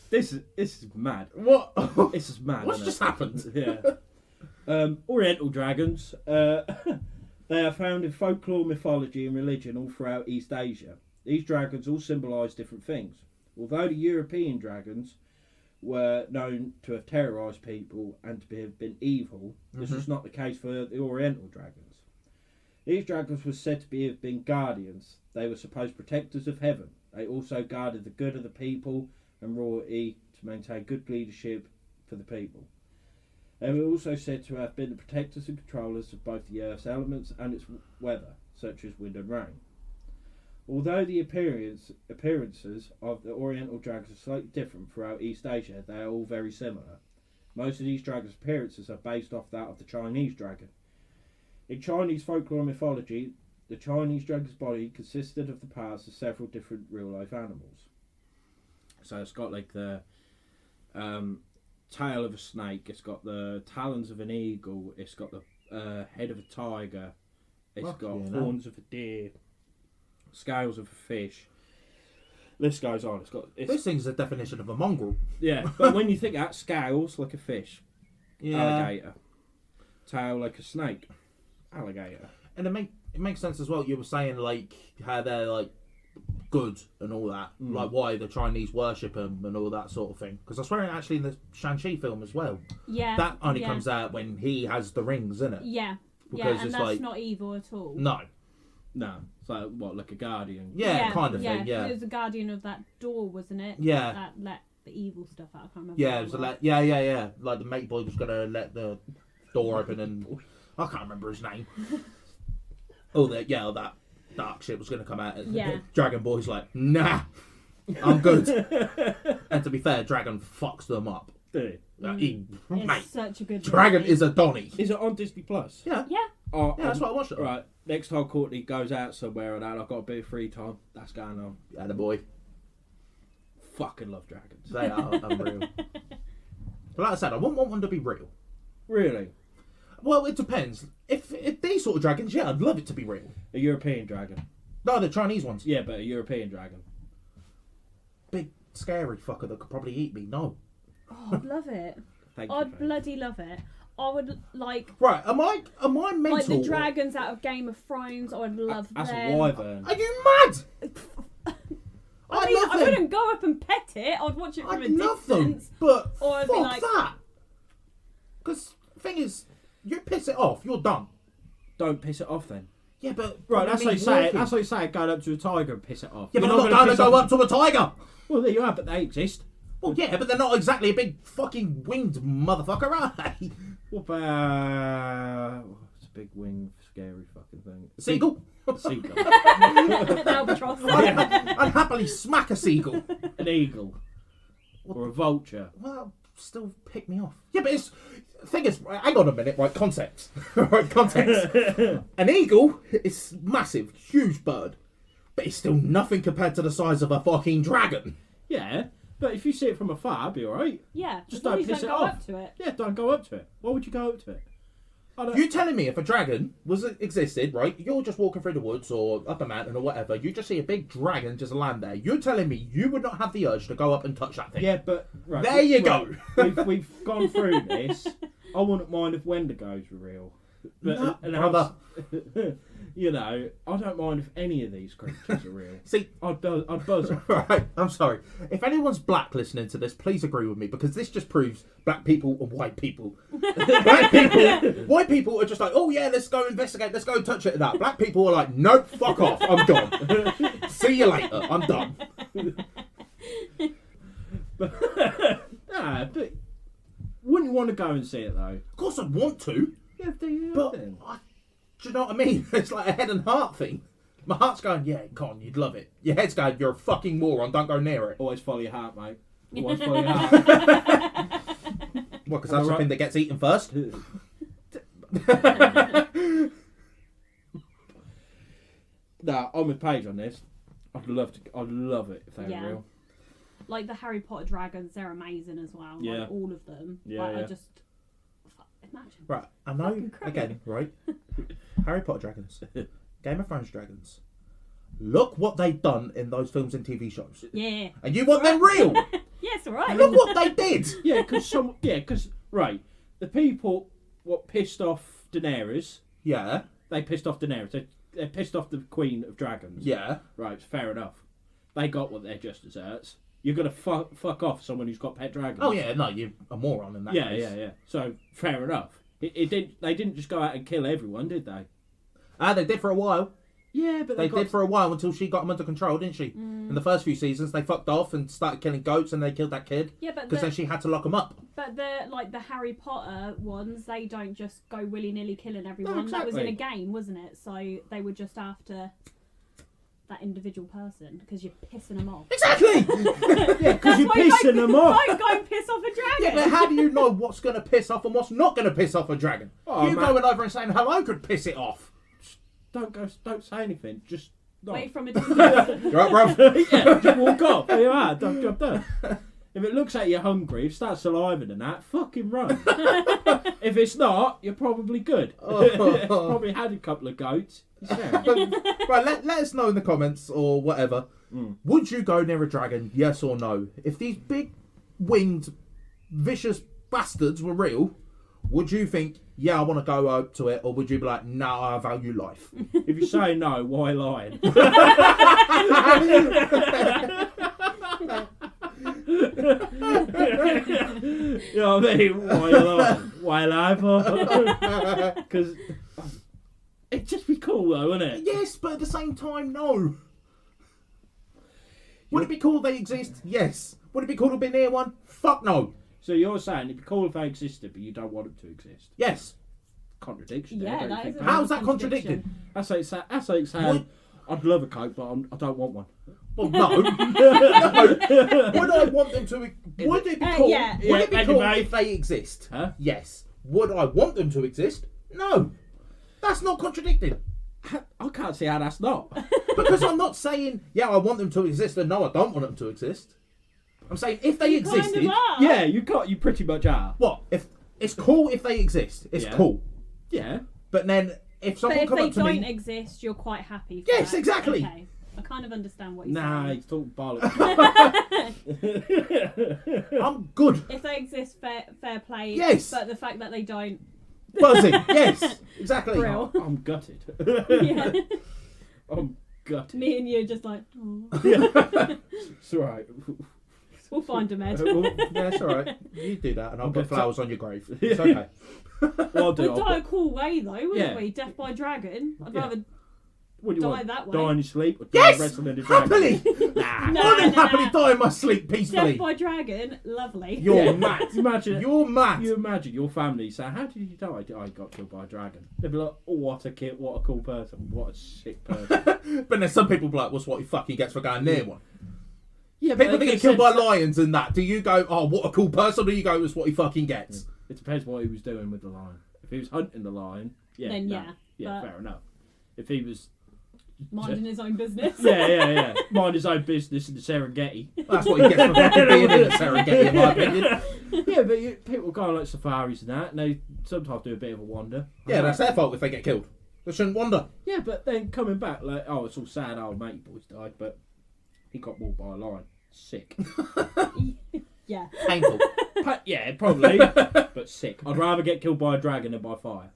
This is mad. What? This is mad. What's isn't just it? happened? Yeah. Oriental dragons. They are found in folklore, mythology, and religion all throughout East Asia. These dragons all symbolise different things. Although the European dragons were known to have terrorised people and to have been evil, this was not the case for the Oriental dragons. These dragons were said to have been guardians. They were supposed protectors of heaven. They also guarded the good of the people and royalty to maintain good leadership for the people. They were also said to have been the protectors and controllers of both the Earth's elements and its weather, such as wind and rain. Although the appearances of the Oriental dragons are slightly different throughout East Asia, they are all very similar. Most of these dragons' appearances are based off that of the Chinese dragon. In Chinese folklore and mythology, the Chinese dragon's body consisted of the parts of several different real-life animals. So it's got like the tail of a snake, it's got the talons of an eagle, it's got the head of a tiger, it's got horns of a deer, scales of a fish. List goes on. This thing's the definition of a mongrel. Yeah, but when you think that, scales like a fish, Yeah. alligator, tail like a snake, alligator. And it makes sense as well. You were saying like how they're like good and all that, like why the Chinese worship him and all that sort of thing. Because I swear, actually, in the Shang-Chi film as well, that only comes out when he has the rings, isn't it? Yeah, Because and it's that's like not evil at all. no, It's like what, like a guardian? yeah, kind of thing. Yeah, It was the guardian of that door, wasn't it? Yeah. That let the evil stuff out. I can't remember. yeah, what it was was. yeah. Like the mate boy was gonna let the door open, and I can't remember his name. That dark shit was gonna come out. Yeah. Dragon Boy's like, nah, I'm good. And to be fair, Dragon fucks them up. Dude. It's Mate, such a good Dragon movie. is a Donny. Is it on Disney Plus? Yeah. Yeah. Oh, Yeah, that's why I watched it. Right, next time Courtney goes out somewhere and that, I've got a bit of free time. That's going on. Yeah, boy. Fucking love dragons. They are unreal. But like I said, I wouldn't want one to be real. Really? Well, it depends. If these sort of dragons, yeah, I'd love it to be real. A European dragon? No, the Chinese ones. Yeah, but a European dragon. Big, scary fucker that could probably eat me. No. Oh, I'd love it. Thank you. I'd babe. bloody love it. I would like Right, am I mental? like the dragons out of Game of Thrones. I would love That's them. a wyvern. Are you mad? I mean, love I them. wouldn't go up and pet it. I'd watch it from I a love them, distance. but Or I'd be fuck like- that. Because the thing is, you piss it off, you're done. Don't piss it off then. Yeah, but Right, that's I like mean, saying walking. that's like saying going up to a tiger and piss it off. Yeah, but You're I'm not gonna going to piss go off- up to a tiger. Well, there you are, but they exist. Well, yeah, but they're not exactly a big fucking winged motherfucker, are they? What about it's a big wing, scary fucking thing? Seagull. Seagull. An albatross. I'd happily smack a seagull. An eagle. Or a vulture. Well, that'll still pick me off. Yeah, but it's... The thing is, hang on a minute, right, context. Right, context. An eagle is massive, huge bird. But it's still nothing compared to the size of a fucking dragon. Yeah, but if you see it from afar, it'll be alright. Yeah, Just as long don't as you piss don't it go off. up to it. Yeah, don't go up to it. Why would you go up to it? I don't... You telling me if a dragon existed, right, you're just walking through the woods or up a mountain or whatever, you just see a big dragon just land there. You're telling me you would not have the urge to go up and touch that thing? Yeah, but... Right, There you go. We've gone through this. I wouldn't mind if Wendigos were real. But, No, and brother. you know, I don't mind if any of these creatures are real. See, I'd buzz off. right, I'm sorry. If anyone's black listening to this, please agree with me, because this just proves black people and white people. White people are just like, oh yeah, let's go investigate, let's go touch it and that. Black people are like, nope, fuck off, I'm done. See you later, I'm done. Nah, but wouldn't you want to go and see it though? Of course I'd want to, Yeah, do you but then? do you know what I mean? It's like a head and heart thing. My heart's going, yeah, go on, you'd love it. Your head's going, you're a fucking moron, don't go near it. Always follow your heart, mate. Always follow your heart. What, because that's the thing that gets eaten first? Nah, I'm with Paige on this. I'd love it if they were Yeah. real. Like the Harry Potter dragons, they're amazing as well. Yeah. Like all of them. Yeah, Like, yeah. I just imagine. Right, I know, Fucking crazy. again, right? Harry Potter dragons, Game of Thrones dragons. Look what they've done in those films and TV shows. Yeah. And you want them real? Yeah. Yes, all right. Look what they did. because right, the people what pissed off Daenerys, Yeah, they pissed off Daenerys. They pissed off the Queen of Dragons. yeah. Right, fair enough. They got what their just desserts. You're gonna fuck off someone who's got pet dragons. Oh yeah, no, you're a moron in that yeah, case. yeah. So fair enough. It didn't. They didn't just go out and kill everyone, did they? They did for a while. Yeah, but They did for a while until she got them under control, didn't she? In the first few seasons, they fucked off and started killing goats, and they killed that kid. Yeah, but Because then she had to lock them up. But the Harry Potter ones, they don't just go willy nilly killing everyone. No, That was in a exactly. game, wasn't it? So they were just after that individual person because you're pissing them off. Exactly. Yeah, because you're pissing them off. Don't go and piss off a dragon. Yeah, but how do you know what's going to piss off and what's not going to piss off a dragon? Oh, you man. going over and saying hello could piss it off. Don't say anything. Just no. Wait from a distance. You right, bruv? Yeah, just walk off. There you are. Job done. If it looks like you're hungry, if it starts saliving and that, fucking run. If it's not, you're probably good. Oh. Probably had a couple of goats. Yeah. Right, let us know in the comments or whatever. Would you go near a dragon, yes or no? If these big winged vicious bastards were real, would you think, yeah, I want to go up to it, or would you be like, no, I value life? If you say no, why lying? You know what I mean? Why lying? Why lie for? Because it'd just be cool though, wouldn't it? Yes, but at the same time, no. Would it be cool they exist? Yes. Would it be cool to be near one? Fuck no. So you're saying it'd be cool if they existed, but you don't want them to exist? Yes. Contradiction. Yeah, there, don't that you is think? a How's that contradiction. contradicted? That's like saying, Would- I'd love a Coke, but I don't want one. Well, no. No. Would I want them to? Would it be cool? yeah. Would it be Yeah, cool anyway. if they exist? Huh? Yes. Would I want them to exist? No. That's not contradicting. I can't see how that's not. Because I'm not saying, yeah, I want them to exist, and no, I don't want them to exist. I'm saying if they You kind of existed, are. Yeah, you pretty much are. what? If it's cool if they exist, it's Yeah. cool. Yeah. But then if But someone if come they up to don't me, exist, you're quite happy. For Yes, that. exactly. Okay. I kind of understand what you're Nah, saying. he's talking bollocks. I'm good. If they exist, fair play. Yes. But the fact that they don't, Buzzing. Yes, exactly. Brill. I'm gutted. yeah. I'm gutted. Me and you just like, oh. It's alright. We'll find them, Ed. Yeah, it's all right. You do that, and I'll Okay, put flowers on your grave. It's okay. What I'll do, We'd I'll die a put, cool way though, wouldn't Yeah. we? Death by dragon. I'd Yeah. rather what do you die want? that way. Die in your sleep or die Yes, wrestling in the dragon? happily. Nah. No, I would no, happily no. die in my sleep peacefully. Death by dragon, lovely. You're Yeah. mad. Imagine You're mad. You imagine your family say, "How did you die?" I got killed by a dragon. They'd be like, "Oh, what a kid! What a cool person! What a sick person!" But then some people be like, "What's what he fucking gets for going near one?" Yeah, People that get killed by lions. lions and that. Do you go, "Oh, what a cool person"? Or do you go, "It's what he fucking gets"? It depends what he was doing with the lion. If he was hunting the lion, yeah, Then no. yeah, but- fair enough. If he was, Minding his own business. yeah, mind his own business in the Serengeti. That's what he gets for fucking being in the Serengeti, in my opinion. Yeah, but people go on like safaris and that, and they sometimes do a bit of a wander. Yeah, that's their fault if they get killed. They shouldn't wander. Yeah, but then coming back, like, oh, it's all sad. Oh, mate, your boys died, but he got mauled by a lion. Sick. Yeah. Painful. Yeah, probably, but sick. I'd rather get killed by a dragon than by fire,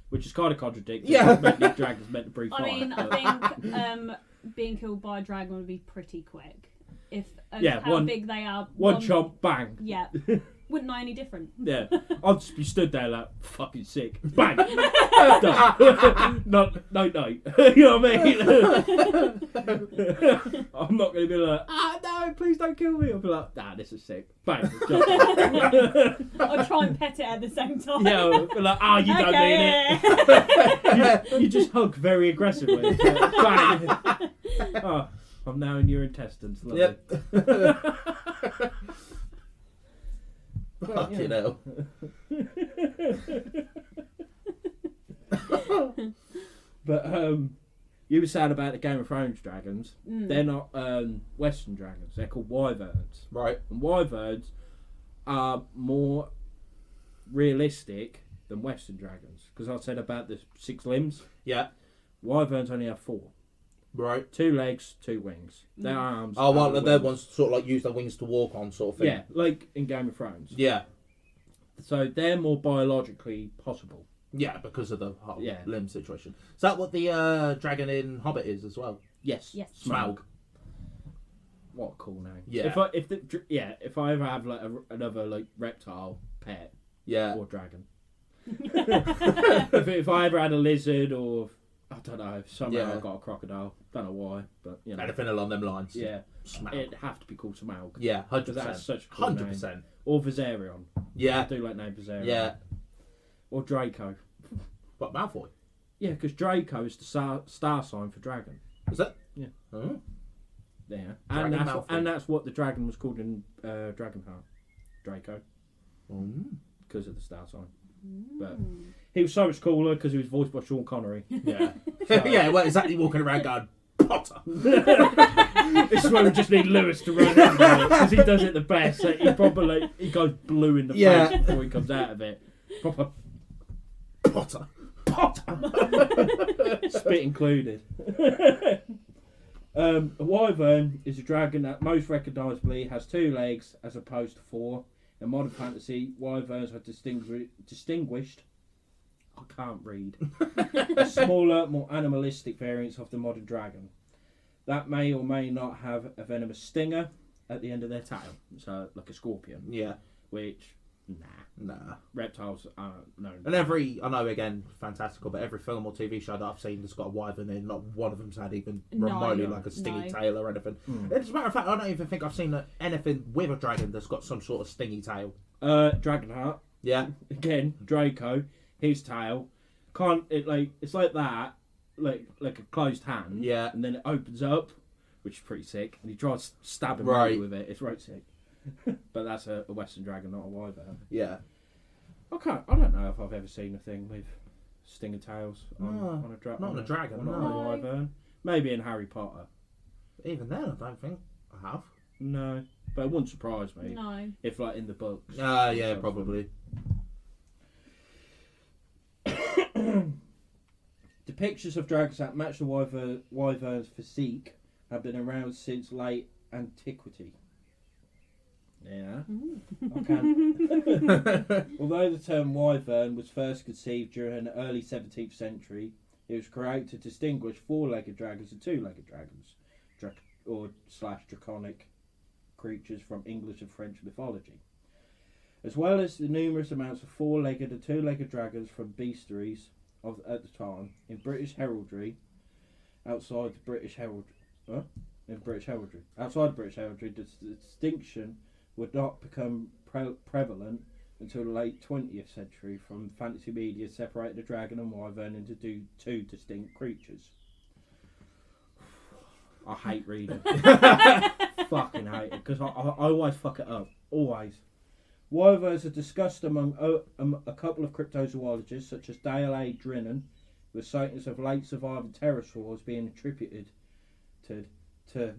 which is kind of contradictory. Yeah. These dragons meant to breathe fire. I mean, but- I think being killed by a dragon would be pretty quick. If Yeah, how one- big they are. one chomp, bang. Yeah. Wouldn't know any different. Yeah, I'd just be stood there like fucking sick. Bang. Done. no. You know what I mean? I'm not going to be like, no, please don't kill me. I'll be like, nah, this is sick. Bang. I'll try and pet it at the same time. Yeah, I'll be like, you don't Okay, mean it. You just hug very aggressively. Bang. Oh, I'm now in your intestines. Lovely. Yep. Fucking hell. But you were sad about the Game of Thrones dragons. Mm. They're not Western dragons. They're called wyverns. Right. And wyverns are more realistic than Western dragons. Because I said about the 6 limbs. Yeah. Wyverns only have 4. Right. 2 legs, 2 wings. Their arms. Oh, well, and the they're wings. ones sort of like use their wings to walk on, sort of thing. Yeah, like in Game of Thrones. Yeah. So they're more biologically possible. Yeah, because of the whole Yeah. limb situation. Is that what the dragon in Hobbit is as well? Yes. Yes. Smaug. What a cool name. Yeah. If I ever have like another like reptile pet Yeah. or dragon. if I ever had a lizard or I don't know, somehow Yeah. I got a crocodile. Don't know why, but you know. Anything along them lines. Yeah. Smaug. It'd have to be called Smaug. Yeah, 100%. That's such a cool name. 100%. Or Viserion. I Yeah. do like name Viserion. Yeah. Or Draco. What, Malfoy? Yeah, because Draco is the star sign for dragon. Is it? Yeah. Oh. Yeah. Dragon Malfoy. And that's what the dragon was called in Dragonheart. Draco. Because of the star sign. But he was so much cooler because he was voiced by Sean Connery. Yeah. Yeah, well, exactly walking around going, Potter. This is why we just need Lewis to run in because he does it the best. Like, he goes blue in the face before he comes out of it. Proper Potter. spit included. A wyvern is a dragon that most recognisably has 2 legs as opposed to 4. In modern fantasy, wyverns are distinguished. I can't read. As smaller, more animalistic variants of the modern dragon that may or may not have a venomous stinger at the end of their tail, so like a scorpion. Yeah. Which, Nah. reptiles aren't known. And I know again, fantastical, but every film or TV show that I've seen that's got a wyvern in, not one of them's had even remotely like a stingy tail or anything. As a matter of fact, I don't even think I've seen anything with a dragon that's got some sort of stingy tail. Dragonheart. Yeah. Again, Draco, his tail it's like that, like a closed hand. Yeah. And then it opens up, which is pretty sick. And he tries stabbing Right. with it. It's right sick. But that's a Western dragon, not a wyvern. Yeah. I don't know if I've ever seen a thing with stinger tails on a dragon. not on a dragon, Not on no. a wyvern. Maybe in Harry Potter. Even then, I don't think I have. No, but it wouldn't surprise me No. if, like, in the books. Yeah, probably. Depictions of dragons that match the wyvern's physique have been around since late antiquity. Yeah. Although the term wyvern was first conceived during the early 17th century, it was created to distinguish 4-legged dragons and 2-legged dragons, draconic creatures from English and French mythology, as well as the numerous amounts of 4-legged and 2-legged dragons from bestiaries at the time in British heraldry. Outside the British heraldry, the distinction would not become prevalent until the late 20th century, from fantasy media separated the dragon and wyvern into 2 distinct creatures. I hate reading. Fucking hate it, because I always fuck it up. Always. Wyverns are discussed among a couple of cryptozoologists, such as Dale A. Drinnan, with sightings of late surviving pterosaurs being attributed to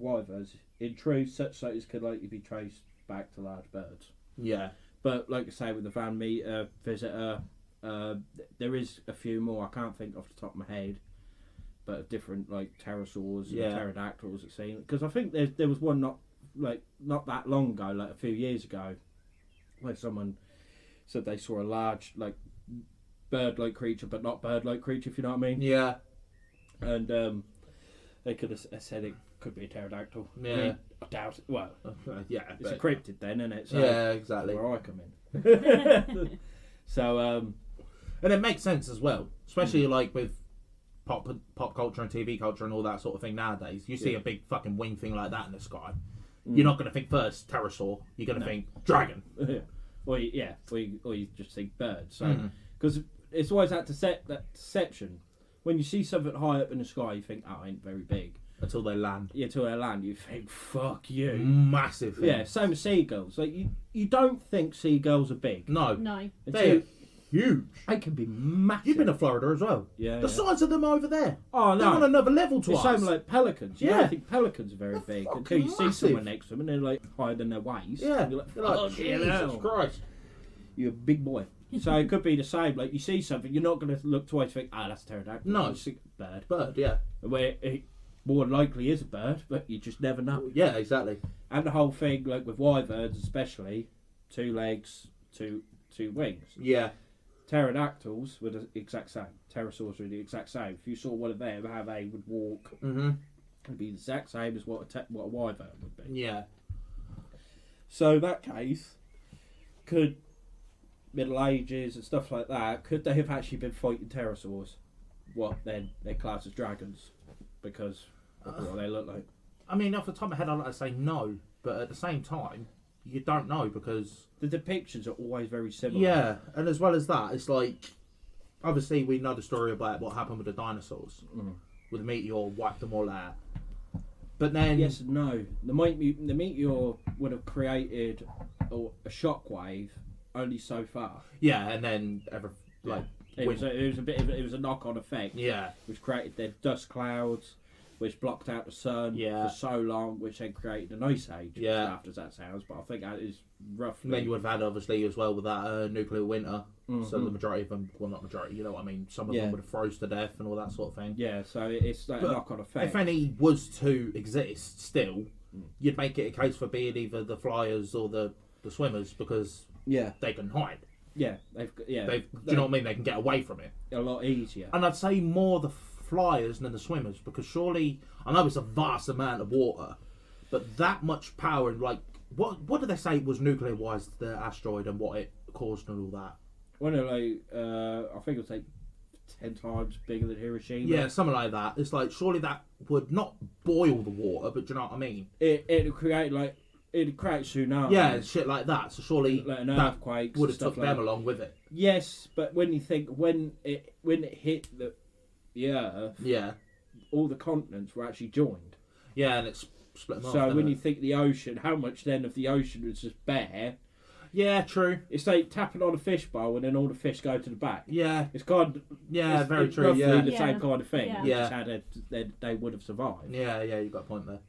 wyverns. In truth, such sightings could likely be traced back to large birds. Yeah. But like I say, with the Van Meter visitor, there is a few more. I can't think off the top of my head, but of different like pterosaurs and pterodactyls it seems. Because I think there was one not that long ago, like a few years ago, where someone said they saw a large like bird-like creature, but not bird-like creature, if you know what I mean. Yeah. And they could have said it could be a pterodactyl. Yeah. I mean, I doubt it. Well, Yeah. it's a cryptid then, isn't it? So Yeah, exactly. where I come in. So, and it makes sense as well, especially like with pop culture and TV culture and all that sort of thing nowadays. You see a big fucking wing thing like that in the sky. You're not going to think first pterosaur. You're going to think dragon. or you just think bird. So because it's always that deception. When you see something high up in the sky, you think, "Oh, it ain't very big." Until they land. Yeah, until they land, you think, "Fuck you." Massive thing. Yeah, same with seagulls. Like you don't think seagulls are big. No. No. They're huge. They can be massive. You've been to Florida as well. Yeah. The size of them over there. Oh no. They're on another level to It's us. same like pelicans. You Yeah. don't think pelicans are very They're big until fucking you see massive. someone next to them and they're like higher than their waist. Yeah. And you're like, You're like, "Fuck you Jesus hell." Christ. You're a big boy. So it could be the same. Like you see something, you're not going to look twice and think, "Ah, that's a pterodactyl." No. You see bird. Bird, yeah. Where more than likely is a bird, but you just never know. Yeah, exactly. And the whole thing, like with wyverns especially, 2 legs, two wings. Yeah. Pterodactyls were the exact same. Pterosaurs were the exact same. If you saw one of them, how they would walk, it'd be the exact same as what a wyvern would be. Yeah. So in that case, could Middle Ages and stuff like that, could they have actually been fighting pterosaurs? What then? They're classed as dragons because of what they look like. I mean, off the top of my head, I'd like to say no, but at the same time, you don't know because The depictions are always very similar. yeah, and as well as that, it's like obviously we know the story about what happened with the dinosaurs, with the meteor wiped them all out. But then Yes and no. The meteor would have created a shockwave only so far. yeah, and then It was a knock-on effect. yeah, Which created their dust clouds, which blocked out the sun Yeah. for so long, which then created an ice age. Yeah. As daft as that sounds, but I think that is roughly. and then you would have had obviously as well with that nuclear winter. So the majority of them, well, not majority, you know what I mean. Some of them would have froze to death and all that sort of thing. Yeah, so it's like a But knock-on effect. If any was to exist still, you'd make it a case for being either the flyers or the swimmers because Yeah, they can hide. yeah, they've got, yeah. Do you know what I mean? They can get away from it. A lot easier. And I'd say more the flyers than the swimmers because surely I know it's a vast amount of water, but that much power and like what did they say was nuclear wise the asteroid and what it caused and all that? Well, no, like I think it was like 10 times bigger than Hiroshima. Yeah, something like that. It's like surely that would not boil the water, but do you know what I mean? It'd create tsunami. Yeah, shit like that. So surely like an that earthquake. would have stuff took like them that. along with it. Yes, but when you think when it hit the Earth, Yeah, all the continents were actually joined. yeah, and it's split them off. So when didn't you it? think the ocean, how much then of the ocean was just bare? Yeah, true. It's like tapping on a fishbowl and then all the fish go to the back. Yeah, It's kind of yeah, it's, very it's true. roughly Yeah, the Yeah. same kind of thing. Yeah. It's Yeah. just how they would have survived. yeah, you got a point there.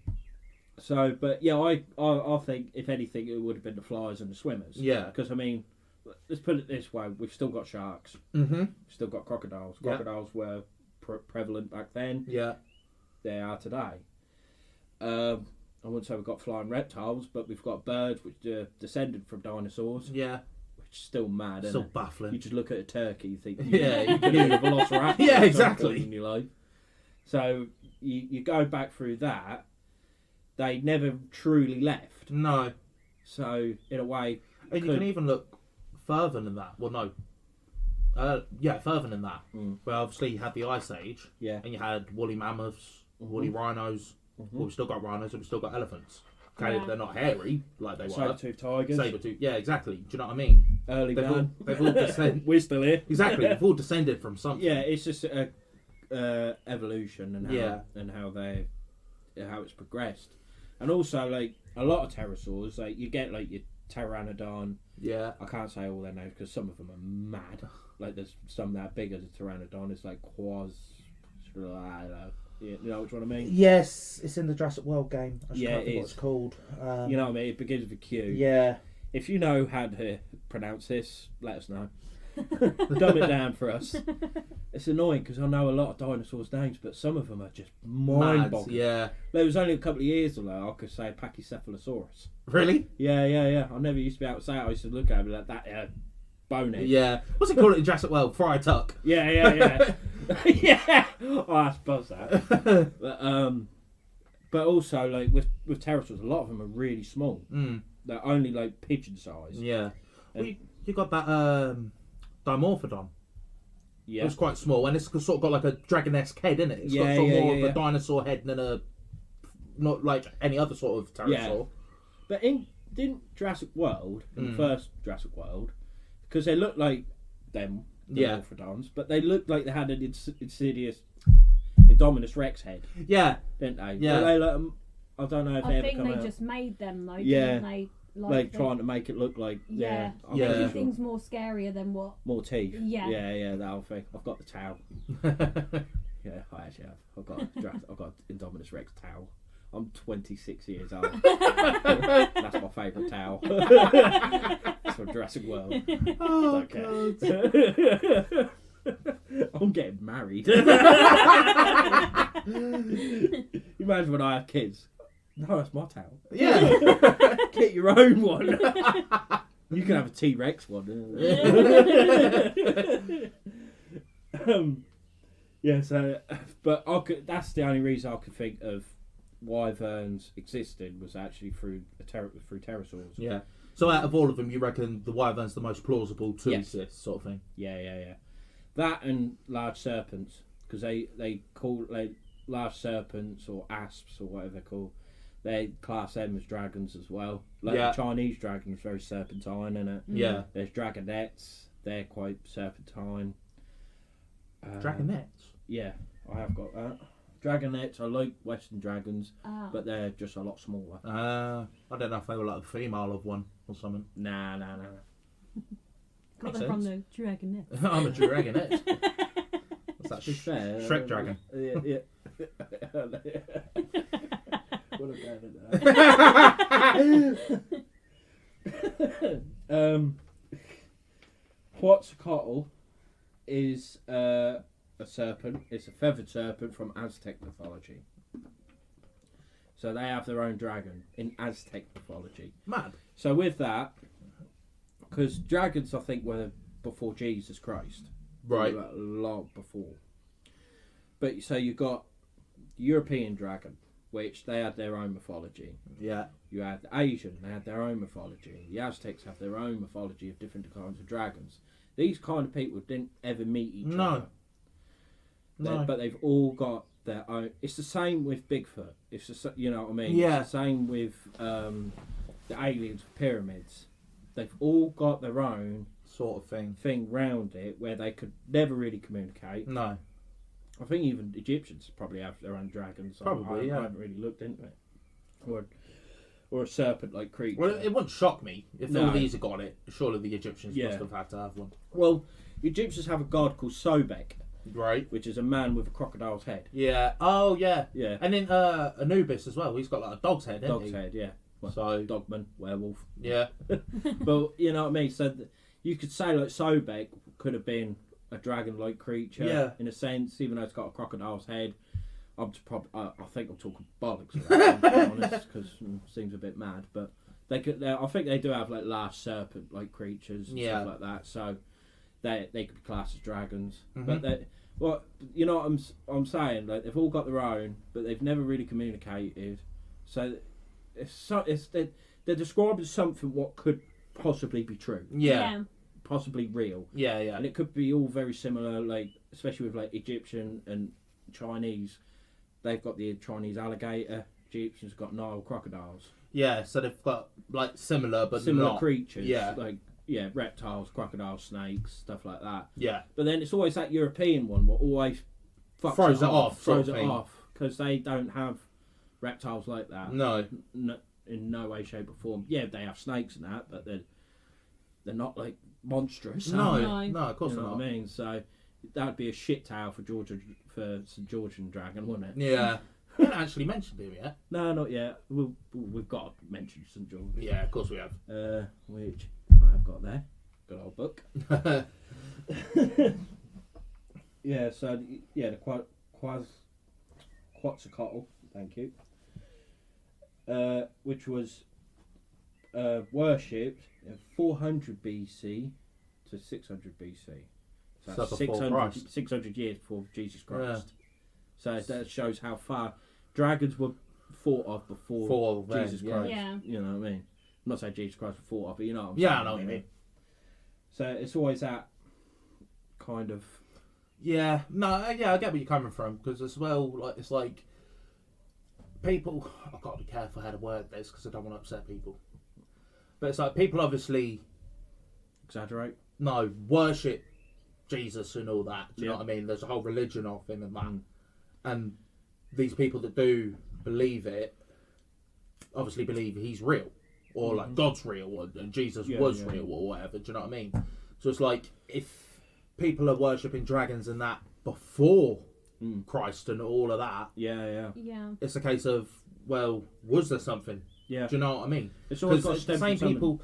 So, but yeah, I think if anything, it would have been the flyers and the swimmers. Yeah. Because I mean, let's put it this way: we've still got sharks, Mm-hmm. we've still got crocodiles. Yeah. Crocodiles were prevalent back then; Yeah. they are today. I wouldn't say we've got flying reptiles, but we've got birds which are descended from dinosaurs, Yeah. which is still mad. Still Isn't it? baffling. You just look at a turkey, you think, Yeah, you you can eat a velociraptor. Yeah, at some exactly. point in your life. So you go back through that, they never truly left. No. So in a way, And you can even look further than that. Well, no. Yeah, further than that. Well, obviously you had the Ice Age. yeah, And you had woolly mammoths, woolly rhinos. Well, we've still got rhinos and we've still got elephants. Okay, Yeah. they're not hairy like they were. saber-toothed tigers, Saber-tooth. Yeah, exactly. Do you know what I mean? early They've all, man. they've all descended. We're still here. Exactly. They've all descended from something. Yeah, it's just evolution and how Yeah. how it's progressed, and also like a lot of pterosaurs, like you get like your pteranodon. Yeah. I can't say all their names because some of them are mad. Like there's some that are bigger than pteranodon. It's like you know which one I mean? Yes, it's in the Jurassic World game. I just Yeah, can't it think what is. it's called. You know what I mean? It begins with a Q. Yeah. If you know how to pronounce this, let us know. Dumb it down for us. It's annoying because I know a lot of dinosaurs' names, but some of them are just mind-boggling. Yeah. There was only a couple of years ago I could say Pachycephalosaurus. Really? Yeah. I never used to be able to say it. I used to look at it like that bonehead. Yeah. What's it called in Jurassic World? Friar Tuck. Yeah. Yeah. Oh, I suppose that. But also like with pterosaurs, a lot of them are really small. They're only like pigeon size. Yeah. And- Well, you got that Dimorphodon. Yeah. It was quite small, and it's sort of got like a dragon-esque head in it. It's got Yeah, sort of yeah, more yeah, of yeah. a dinosaur head than a not like any other sort of pterosaur. But didn't Jurassic World, in the first Jurassic World, because they looked like them, the Yeah. Morphodons, but they looked like they had an insidious Indominus Rex head, Yeah. didn't they? Yeah. Were they like, I don't know if they I ever think come they out. just made them though, Yeah. didn't they? Like trying to make it look like Yeah. I'm Yeah. pretty Making sure. things more scarier than what. More teeth. Yeah. That whole thing. I've got the towel. Yeah, I actually have. I've got Indominus Rex towel. I'm 26 years old. That's my favourite towel. It's from Jurassic World. Oh, I'm getting married. imagine when I have kids? No, that's my towel. Yeah. Get your own one. You can have a T-Rex one. Yeah, so, but that's the only reason I could think of wyverns existed was actually through pterosaurs. Yeah. So out of all of them, you reckon the wyvern's the most plausible to Yes. exist, sort of thing? Yeah. That and large serpents, because they call large serpents or asps or whatever they're called. They class them as dragons as well. Like Yeah. the Chinese dragon is very serpentine, isn't it? Yeah. There's dragonettes. They're quite serpentine. Dragonettes? Yeah, I have got that. Dragonettes are like Western dragons, Ah. but they're just a lot smaller. I don't know if they were like the female of one or something. Nah. Got Makes them from the sense. Dragonette. I'm a dragonette. What's that? To be fair, Shrek dragon. Yeah. What about Quetzalcoatl is a serpent. It's a feathered serpent from Aztec mythology. So they have their own dragon in Aztec mythology. Mad. So with that, because dragons, I think, were before Jesus Christ. Right. A lot before. But so you got the European dragon, which they had their own mythology. Yeah. You had the Asian, they had their own mythology. The Aztecs have their own mythology of different kinds of dragons. These kind of people didn't ever meet each other. No. But they've all got their own. It's the same with Bigfoot. It's the, you know what I mean? Yeah. It's the same with the aliens, pyramids. They've all got their own Sort of thing. thing round it where they could never really communicate. No. I think even Egyptians probably have their own dragons. Probably, yeah. I haven't really looked into it. Or a serpent-like creature. Well, it wouldn't shock me if No. all these had got it. Surely the Egyptians Yeah. must have had to have one. Well, Egyptians have a god called Sobek, Right. which is a man with a crocodile's head. Yeah. Oh, yeah. Yeah. And then Anubis as well. He's got like a dog's head, hasn't Dog's he? head, yeah. Well, So Dogman, werewolf. yeah. But you know what I mean? So you could say like Sobek could have been a dragon-like creature, Yeah. in a sense, even though it's got a crocodile's head. I think I'm talking bollocks, to be honest, because it seems a bit mad. But I think they do have like large serpent-like creatures and Yeah. stuff like that. So they could be classed as dragons. Mhm. But well, you know what I'm saying? Like they've all got their own, but they've never really communicated. So they're describing something what could possibly be true, Yeah. possibly real. Yeah. And it could be all very similar, like especially with like Egyptian and Chinese. They've got the Chinese alligator. Egyptians got Nile crocodiles. Yeah. So they've got like similar, but Similar not. creatures. Yeah. Like reptiles, crocodiles, snakes, stuff like that. Yeah. But then it's always that European one what always fucks Throws it off, sort throws of it thing. off because they don't have reptiles like that. No. In no way, shape, or form. Yeah, they have snakes and that, but they're not like monstrous. No. are No. No. Of course you know not. what I mean? So that'd be a shit tale for St Georgian dragon, wouldn't it? Yeah. We haven't actually mentioned him yet. No, not yet. We've got to mention St George. Yeah. Of course we have. Which I have got there. Good old book. Yeah. So yeah, the Quetzalcoatl. Thank you. Which was worshipped in 400 BC to 600 BC. So So that's before Christ. 600 years before Jesus Christ. So that shows how far dragons were thought of before then, Jesus yeah. Christ. Yeah. You know what I mean? I'm not saying Jesus Christ was thought of, but you know what I'm Yeah, saying. I know what you mean. So it's always that kind of... Yeah, no, yeah, I get where you're coming from because as well, like it's like people. I've got to be careful how to word this because I don't want to upset people. But it's like people obviously Exaggerate? worship Jesus and all that. Do you know Yeah. what I mean? There's a whole religion of him and that, and these people that do believe it obviously believe he's real or like God's real and Jesus was real or whatever. Do you know what I mean? So it's like if people are worshipping dragons and that before Christ and all of that, Yeah. it's a case of, well, was there something? Yeah. Do you know what I mean? It's always got to Because stem the from same something. people,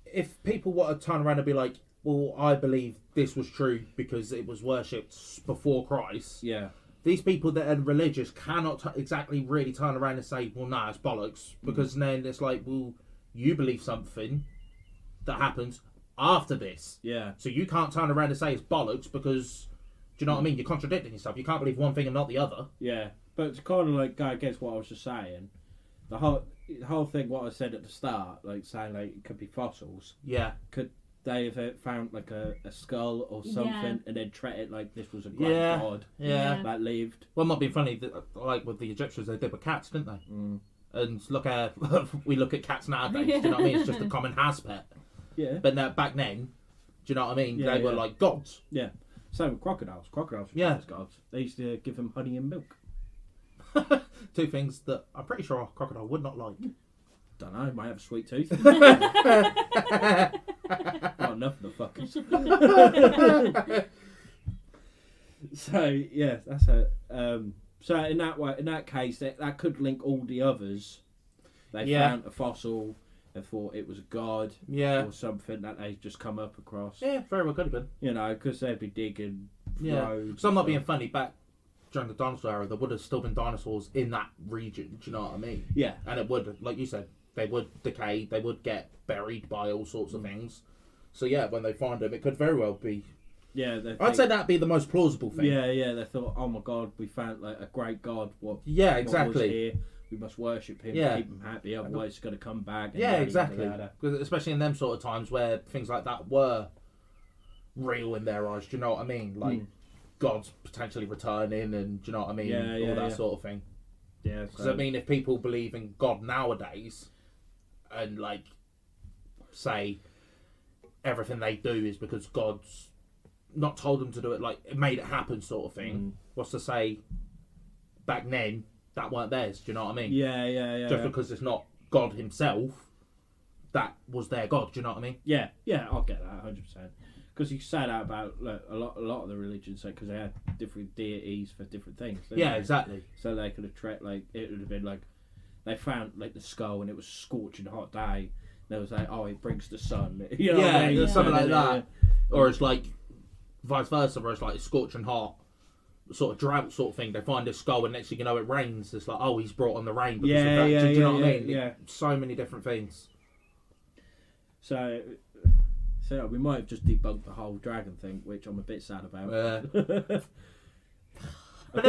if people want to turn around and be like, well, I believe this was true because it was worshipped before Christ, Yeah. these people that are religious cannot exactly really turn around and say, well, nah, it's bollocks. Because then it's like, well, you believe something that happens after this. Yeah. So you can't turn around and say it's bollocks because, do you know what I mean? You're contradicting yourself. You can't believe one thing and not the other. Yeah. But it's kind of like go against what I was just saying. The whole thing, what I said at the start, like saying like it could be fossils. Yeah. Could they have found like a skull or something and then treat it like this was a great Yeah. god Yeah. that lived? Well, it might be funny, that, like with the Egyptians, they did with cats, didn't they? Mm. And look at we look at cats nowadays. Do you know what I mean? It's just a common house pet. Yeah. But now, back then, do you know what I mean? Yeah, They were yeah. like gods. Yeah. Same with crocodiles. Crocodiles were Yeah. gods. They used to give them honey and milk. Two things that I'm pretty sure a crocodile would not like. Don't know. Might have a sweet tooth. Not enough of the fuckers. So yeah, that's it. So in that way, in that case, that could link all the others. They Yeah. found a fossil. They thought it was a god Yeah. or something that they just come up across. Yeah, very well could have been. You know, because they'd be digging Yeah. roads. So I'm not and being stuff. funny. Back during the dinosaur era, there would have still been dinosaurs in that region. Do you know what I mean? Yeah. And it would, like you said, they would decay. They would get buried by all sorts of things. So yeah, when they find them, it could very well be. Yeah. I'd say that'd be the most plausible thing. Yeah, yeah. They thought, oh my god, we found like a great god. What? Yeah, What was exactly. here. We must worship him, Yeah. keep him happy. Otherwise, he's going to come back. And Yeah, yada, exactly. yada, yada. Because especially in them sort of times where things like that were real in their eyes. Do you know what I mean? Like gods potentially returning, and do you know what I mean? Yeah, yeah, all that yeah. sort of thing. Yeah. Because I mean, if people believe in God nowadays, and like say everything they do is because God's not told them to do it, like it made it happen, sort of thing. What's to say back then that weren't theirs? Do you know what I mean? Yeah, yeah, yeah. Just because it's not God himself, that was their God. Do you know what I mean? Yeah, yeah, I'll get that 100%. Because you say that about like, a lot of the religions, because they had different deities for different things. didn't Yeah, they? exactly. So they could have like it would have been like they found like the skull and it was a scorching hot day. They was like, oh, it brings the sun. You know what Yeah, I mean? something like Yeah. that. Or it's like vice versa, where it's like scorching hot, sort of drought sort of thing. They find this skull, and next thing you know, it rains. It's like, oh, he's brought on the rain because of that. Do you know what I mean? Yeah. So many different things. So we might have just debunked the whole dragon thing, which I'm a bit sad about. But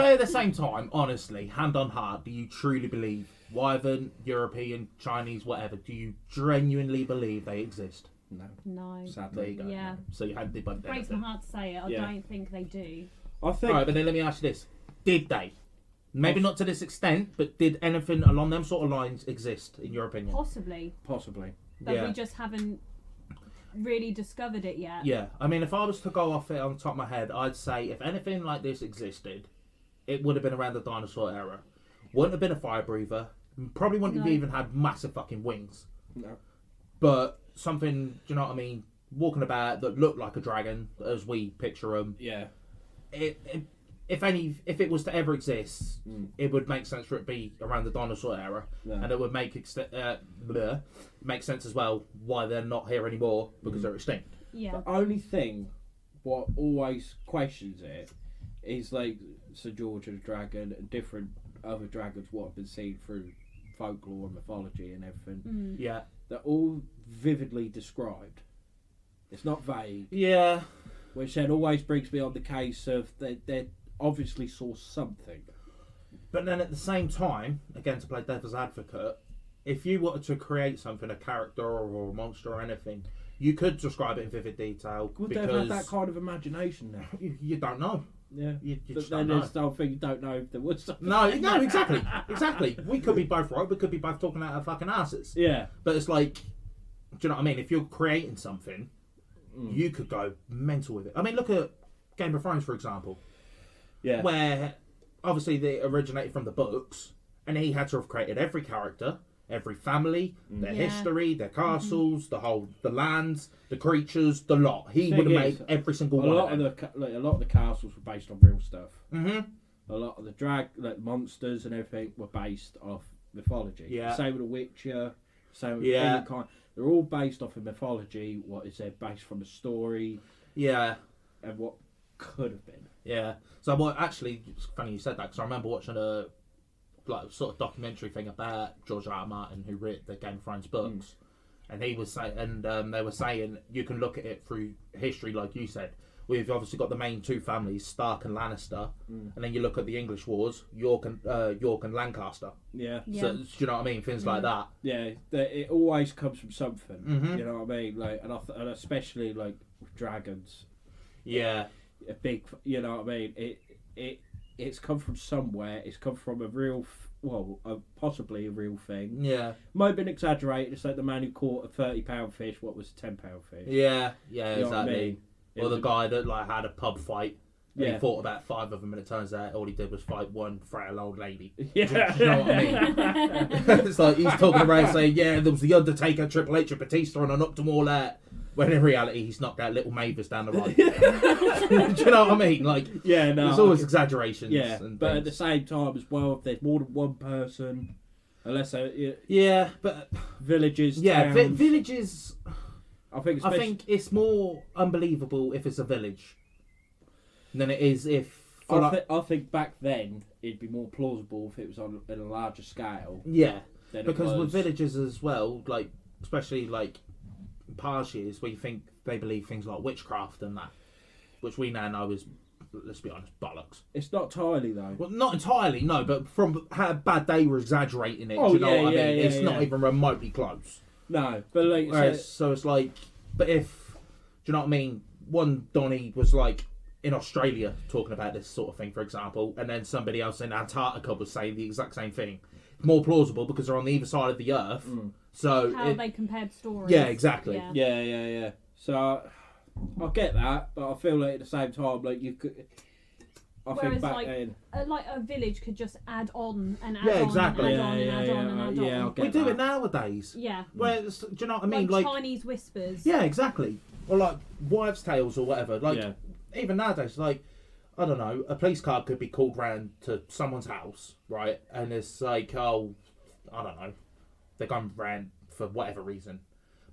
at the same time, honestly, hand on heart, do you truly believe, Wyvern, European, Chinese, whatever, do you genuinely believe they exist? No, No. There you sadly. go. Yeah. So you hadn't debunked Breaks my anything. heart to say it. I Yeah. don't think they do. I think Alright, but then let me ask you this. Did they? Maybe not to this extent, but did anything along them sort of lines exist, in your opinion? Possibly. possibly. But Yeah. we just haven't really discovered it yet. Yeah, I mean, if I was to go off it on the top of my head, I'd say if anything like this existed, it would have been around the dinosaur era. Wouldn't have been a fire breather. Probably wouldn't have No. even had massive fucking wings. No. But something, do you know what I mean? Walking about that looked like a dragon, as we picture them. Yeah. If it was to ever exist, it would make sense for it to be around the dinosaur era, Yeah. and it would make make sense as well why they're not here anymore because they're extinct. Yeah. The only thing what always questions it is like Sir George and the Dragon and different other dragons what have been seen through folklore and mythology and everything. Yeah, They're all vividly described. It's not vague. yeah. Which then always brings me on the case of they obviously saw something. But then at the same time, again to play devil's advocate, if you wanted to create something, a character or a monster or anything, you could describe it in vivid detail. Would they because have had that kind of imagination now? you don't know. Yeah. You But just then don't know. there's something you don't know if there was something. No, exactly. We could be both right. We could be both talking out our fucking asses. Yeah. But it's like, do you know what I mean? If you're creating something, you could go mental with it. I mean, look at Game of Thrones, for example, Yeah. where obviously they originated from the books, and he had to have created every character, every family, their Yeah. history, their castles, the lands, the creatures, the lot. He Thing would have is, made every single a one lot of of them. a lot of the castles were based on real stuff. Mm-hmm. A lot of the monsters and everything were based off mythology. Yeah. Same with The Witcher. Same with Yeah. any kind. They're all based off of mythology. What is there based from the story Yeah. and what could have been. Yeah. So what? Actually, it's funny you said that because I remember watching a sort of documentary thing about George R. R. Martin, who wrote the Game of Thrones books, and he was saying, and they were saying you can look at it through history, like you said. We've obviously got the main two families, Stark and Lannister, and then you look at the English wars, York and Lancaster. Yeah. So do you know what I mean? Things like that. Yeah, it always comes from something. Mhm. You know what I mean? Like, and especially like with dragons. Yeah. A big, you know what I mean? It's come from somewhere. It's come from a real, possibly a real thing. Yeah. Might have been exaggerated. It's like the man who caught a £30 fish. What was a £10 fish? Yeah. Yeah. You know what I Exactly. mean? Or the guy that like had a pub fight. And Yeah. he fought about 5 of them, and it turns out all he did was fight one frail old lady. Yeah. Do you know what I mean? It's like he's talking around saying, "Yeah, there was the Undertaker, Triple H, and Batista, and I knocked them all out." When in reality, he's knocked out little Mavis down the road. Do you know what I mean? Like, Yeah, no. there's always exaggerations. Yeah, and but at things. the same time as well, if there's more than one person, unless they, Yeah, but villages, yeah, towns, villages. I think, I think it's more unbelievable if it's a village than it is if. I think back then it'd be more plausible if it was on a larger scale. Yeah, Than because it with was. villages as well, like especially like past years where you think they believe things like witchcraft and that, which we now know is, let's be honest, bollocks. It's not entirely though. Well, not entirely, no, but from how bad they were exaggerating it, Oh, do you know yeah, what I yeah, mean? yeah, It's not yeah. even remotely close. No, but like, Whereas, so it's like, but if, do you know what I mean? One Donny was like in Australia talking about this sort of thing, for example, and then somebody else in Antarctica was saying the exact same thing. More plausible because they're on either side of the earth. So How they compared stories. yeah, exactly. Yeah. yeah. So I get that, but I feel like at the same time, like you could. I think Whereas, back like, then. Like a village could just add on and add Yeah, on exactly. and add on and add on and add on. I'll get We do that. it nowadays. Yeah. Where do you know what I mean? Like, Like Chinese whispers. yeah, exactly. Or like wives' tales or whatever. Like Yeah. even nowadays, like I don't know, a police car could be called round to someone's house, right? And it's like, oh, I don't know, they're going round for whatever reason.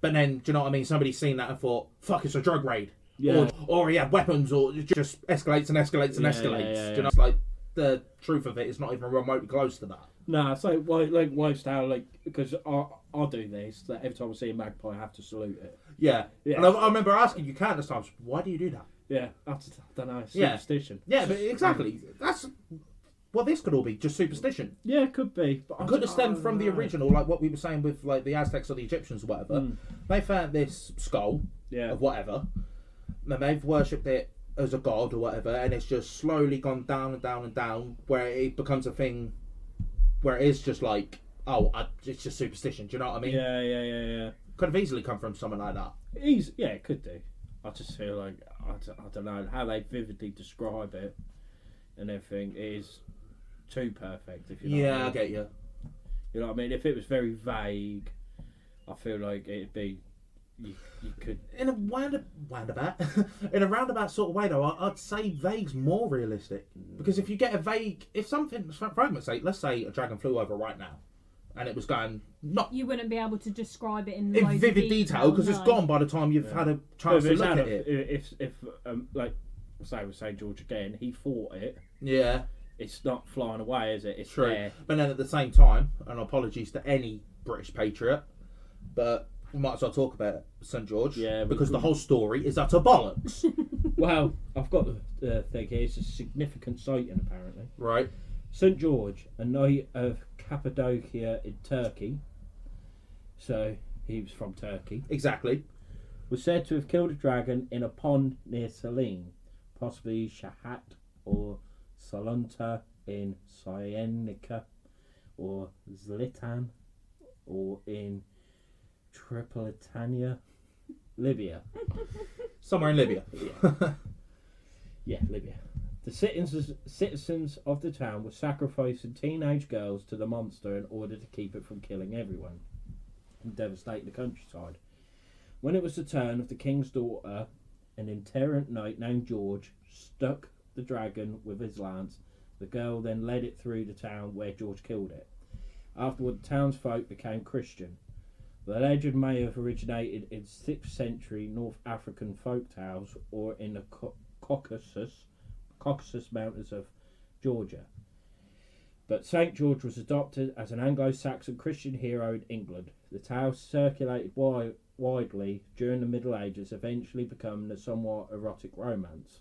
But then, do you know what I mean? Somebody's seen that and thought, fuck, it's a drug raid. Yeah. Or he had weapons, or it just escalates and escalates and Yeah, escalates. yeah, Do you know, it's like the truth of it is not even remotely close to that. No, it's like wives' tale, like because I do this. That every time I see a magpie, I have to salute it. Yeah. Yeah. And I remember asking you countless times, why do you do that? Yeah, I don't know. Yeah. Superstition. Yeah, but exactly. That's well, this could all be just superstition. Yeah, it could be. But It could have stemmed from the original, like what we were saying with like the Aztecs or the Egyptians or whatever. They found this skull Yeah. of whatever, and they've worshipped it as a god or whatever, and it's just slowly gone down and down and down, where it becomes a thing, where it is just like, it's just superstition. Do you know what I mean? Yeah. Could have easily come from something like that. Yeah, it could do. I just feel like I don't know how they vividly describe it and everything is too perfect. If you know what I I mean. get you. You know what I mean? If it was very vague, I feel like it'd be you could. In a roundabout, in a roundabout sort of way, though, I'd say vague's more realistic because if you get a vague, if something, for argument's sake, let's say a dragon flew over right now, and it was going not You wouldn't be able to describe it in in loads of vivid detail because it's no. gone by the time you've had a chance to If look at it. If like say with St George again, he fought it. Yeah, It's not flying away, is it? It's true. there. But then at the same time, and apologies to any British patriot, but we might as well talk about St George, Yeah, because the whole story is utter bollocks, Well, I've got the thing here. It's a significant sighting apparently. right? St George, a knight of Cappadocia in Turkey, so he was from Turkey, Exactly. was said to have killed a dragon in a pond near Selene, possibly Shahat or Salunta in Cyrenaica, or Zlitan, or in Tripolitania, Libya. Somewhere in Libya. Yeah, Libya. The citizens of the town were sacrificing teenage girls to the monster in order to keep it from killing everyone and devastating the countryside. When it was the turn of the king's daughter, an itinerant knight named George struck the dragon with his lance. The girl then led it through the town where George killed it. Afterward, the townsfolk became Christian. The legend may have originated in 6th century North African folk tales or in the Caucasus Mountains of Georgia. But St. George was adopted as an Anglo-Saxon Christian hero in England. The tale circulated widely during the Middle Ages, eventually becoming a somewhat erotic romance.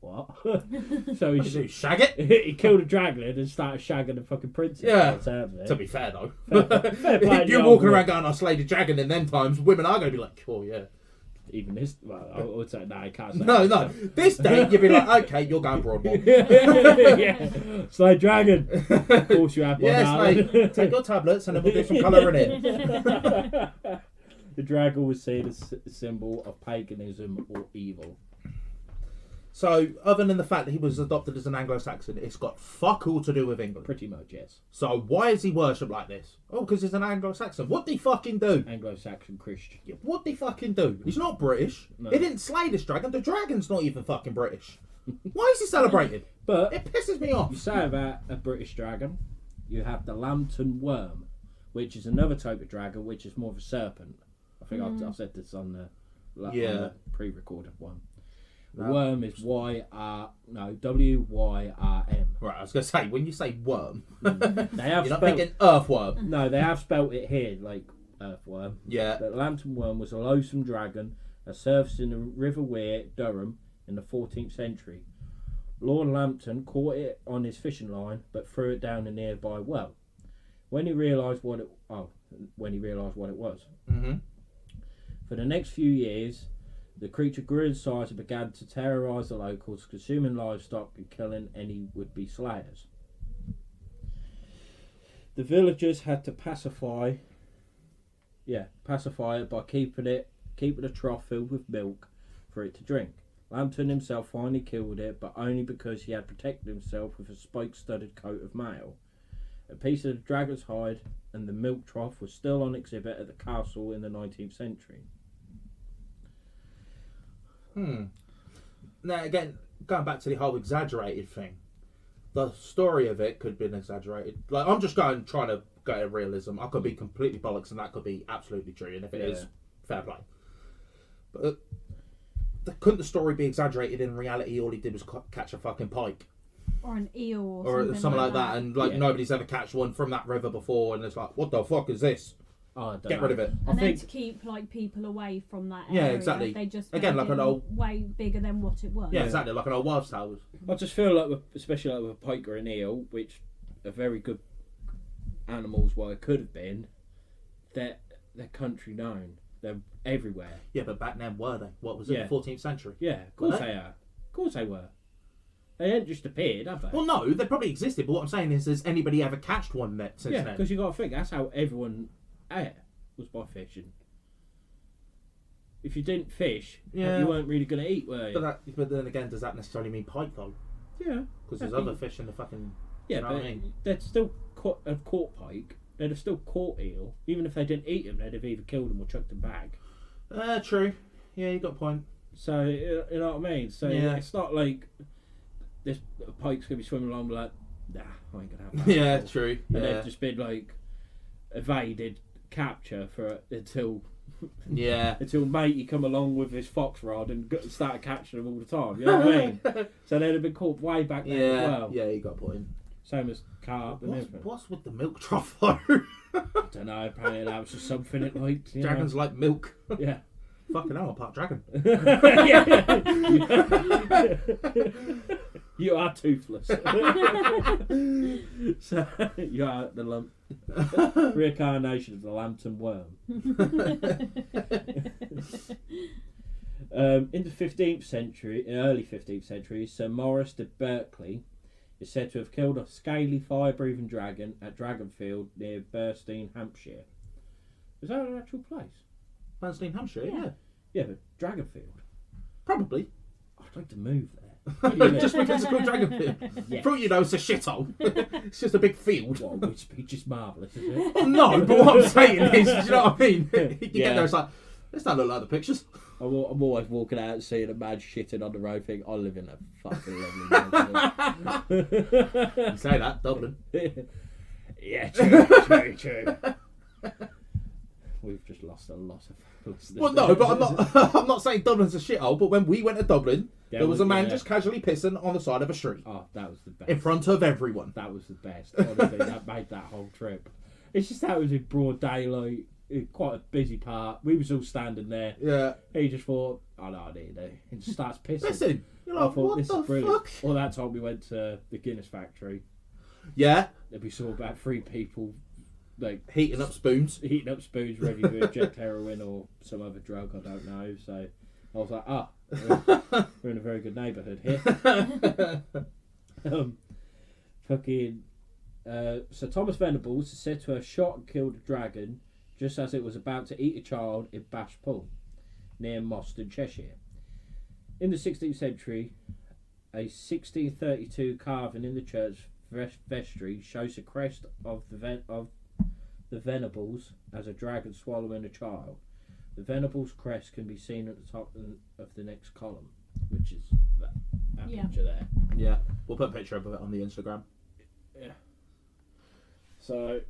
What? So What did you do, shag it? he killed a dragon and started shagging the fucking princess. Yeah. By the sounds of it. To be fair though, Fair play to you're the walking old around going, "I slayed a dragon." In them times, women are going to be like, "Oh yeah." Even this, well, I would say no, I can't say. No, no. This day you'd be like, "Okay, you're going Broadmoor." Yeah, slay dragon. Of course you have. Yes, darling. mate. Take your tablets and then we'll do some colouring in. The dragon was seen as a symbol of paganism or evil. So, other than the fact that he was adopted as an Anglo-Saxon, it's got fuck all to do with England. Pretty much, yes. So, why is he worshipped like this? Oh, because he's an Anglo-Saxon. What did he fucking do? Anglo-Saxon Christian. Yeah, what did he fucking do? He's not British. No. He didn't slay this dragon. The dragon's not even fucking British. Why is he celebrated? But It pisses me off. you say about a British dragon, you have the lambton worm, which is another type of dragon, which is more of a serpent. I think I've said this on the, on the pre-recorded one. The worm is W-Y-R-M. Right, I was going to say, when you say worm, They have you're not spelt, thinking earthworm. no, they have spelt it here like earthworm. Yeah. The lambton worm was a loathsome dragon that surfaced in the River Wear, Durham, in the 14th century. Lord Lambton caught it on his fishing line, but threw it down a nearby well. When he realised what it was, Mm-hmm. for the next few years, the creature grew in size and began to terrorise the locals, consuming livestock and killing any would-be slayers. The villagers had to pacify it by keeping a trough filled with milk for it to drink. Lambton himself finally killed it, but only because he had protected himself with a spike-studded coat of mail. A piece of the dragon's hide and the milk trough was still on exhibit at the castle in the 19th century. Now, again, going back to the whole exaggerated thing, the story of it could have been exaggerated. Like, I'm just trying to go to realism. I could be completely bollocks and that could be absolutely true. And if it is, fair play. But couldn't the story be exaggerated? In reality, all he did was catch a fucking pike. Or an eel Or something like that. And, like, Yeah. nobody's ever catch one from that river before. And it's like, what the fuck is this? Oh, I don't Get know. rid of it. And I then think to keep like people away from that Yeah, area, exactly. they just Again, made like it an old- way bigger than what it was. Yeah, exactly. Like an old wives' tale. I just feel like, especially like with a pike or an eel, which are very good animals, what it could have been, they're country known. They're everywhere. Yeah, but back then, were they? What was it, Yeah. the 14th century? Yeah, of course Were they are. Of course they were. They ain't just appeared, have they? Well, no, they probably existed, but what I'm saying is, has anybody ever catched one since yeah, then? because you got to think that's how everyone ate, was by fishing. If you didn't fish, Yeah. you weren't really going to eat, were you? But then again, does that necessarily mean pike, though? Yeah. Because there's I think- other fish in the fucking... Yeah, you know but what I mean? they'd still have caught pike. They'd have still caught eel. Even if they didn't eat them, they'd have either killed them or chucked them back. True. Yeah, you got a point. So, you know what I mean? So, Yeah. it's not like this pike's going to be swimming along like, nah, I ain't going to have that. Yeah, anymore. true. And Yeah. they've just been, like, evaded capture until Yeah. matey come along with his fox rod and started catching them all the time. You know what I mean? So they'd have been caught way back then as well. Yeah, you got a point. Same as carp and everything. What's with the milk trough, though? I don't know, apparently that was just something it liked. You Dragons like milk. know? Yeah. Fucking hell, I'm part dragon. You are toothless. So you are the reincarnation of the lambton worm. In the 15th century, early 15th century, Sir Maurice de Berkeley is said to have killed a scaly fire-breathing dragon at Dragonfield near Burstein, Hampshire. Is that an actual place? Bernstein, Hampshire, Yeah. yeah. Yeah, but Dragonfield. Probably. I'd like to move there. Just because it's called Dragonfield. Yeah. For all you know, it's a shithole. It's just a big field. Well, which be just marvellous, isn't it? Oh, no, but what I'm saying is, do you know what I mean? You Yeah. get there, it's like, this don't look like the pictures. I'm always walking out and seeing a man shitting on the road thinking, I live in a fucking lovely neighbourhood. You say that, Dublin. Yeah, true. we've just lost a lot of listeners. Well, no, but I'm not. I'm not saying Dublin's a shithole. But when we went to Dublin, there was a man just casually pissing on the side of a street Oh, that was the best. in front of everyone. That was the best. Honestly, that made that whole trip. It's just that it was in broad daylight, in quite a busy part. We was all standing there. Yeah, He just thought, "Oh no, I need to." He just starts pissing. pissing. You're I like, thought what this the is brilliant. fuck? All that time we went to the Guinness factory. Yeah, And we saw about 3 people like heating up spoons. heating up spoons ready to inject heroin or some other drug, I don't know. So I was like, we're in a very good neighbourhood here. So Thomas Venables is said to have shot and killed a dragon just as it was about to eat a child in Bash Pool, near Moston, Cheshire. In the 16th century, a 1632 carving in the church vestry shows the crest of the Venables as a dragon swallowing a child. The Venables crest can be seen at the top of the next column, which is that picture there. Yeah, we'll put a picture of it on the Instagram. Yeah. So,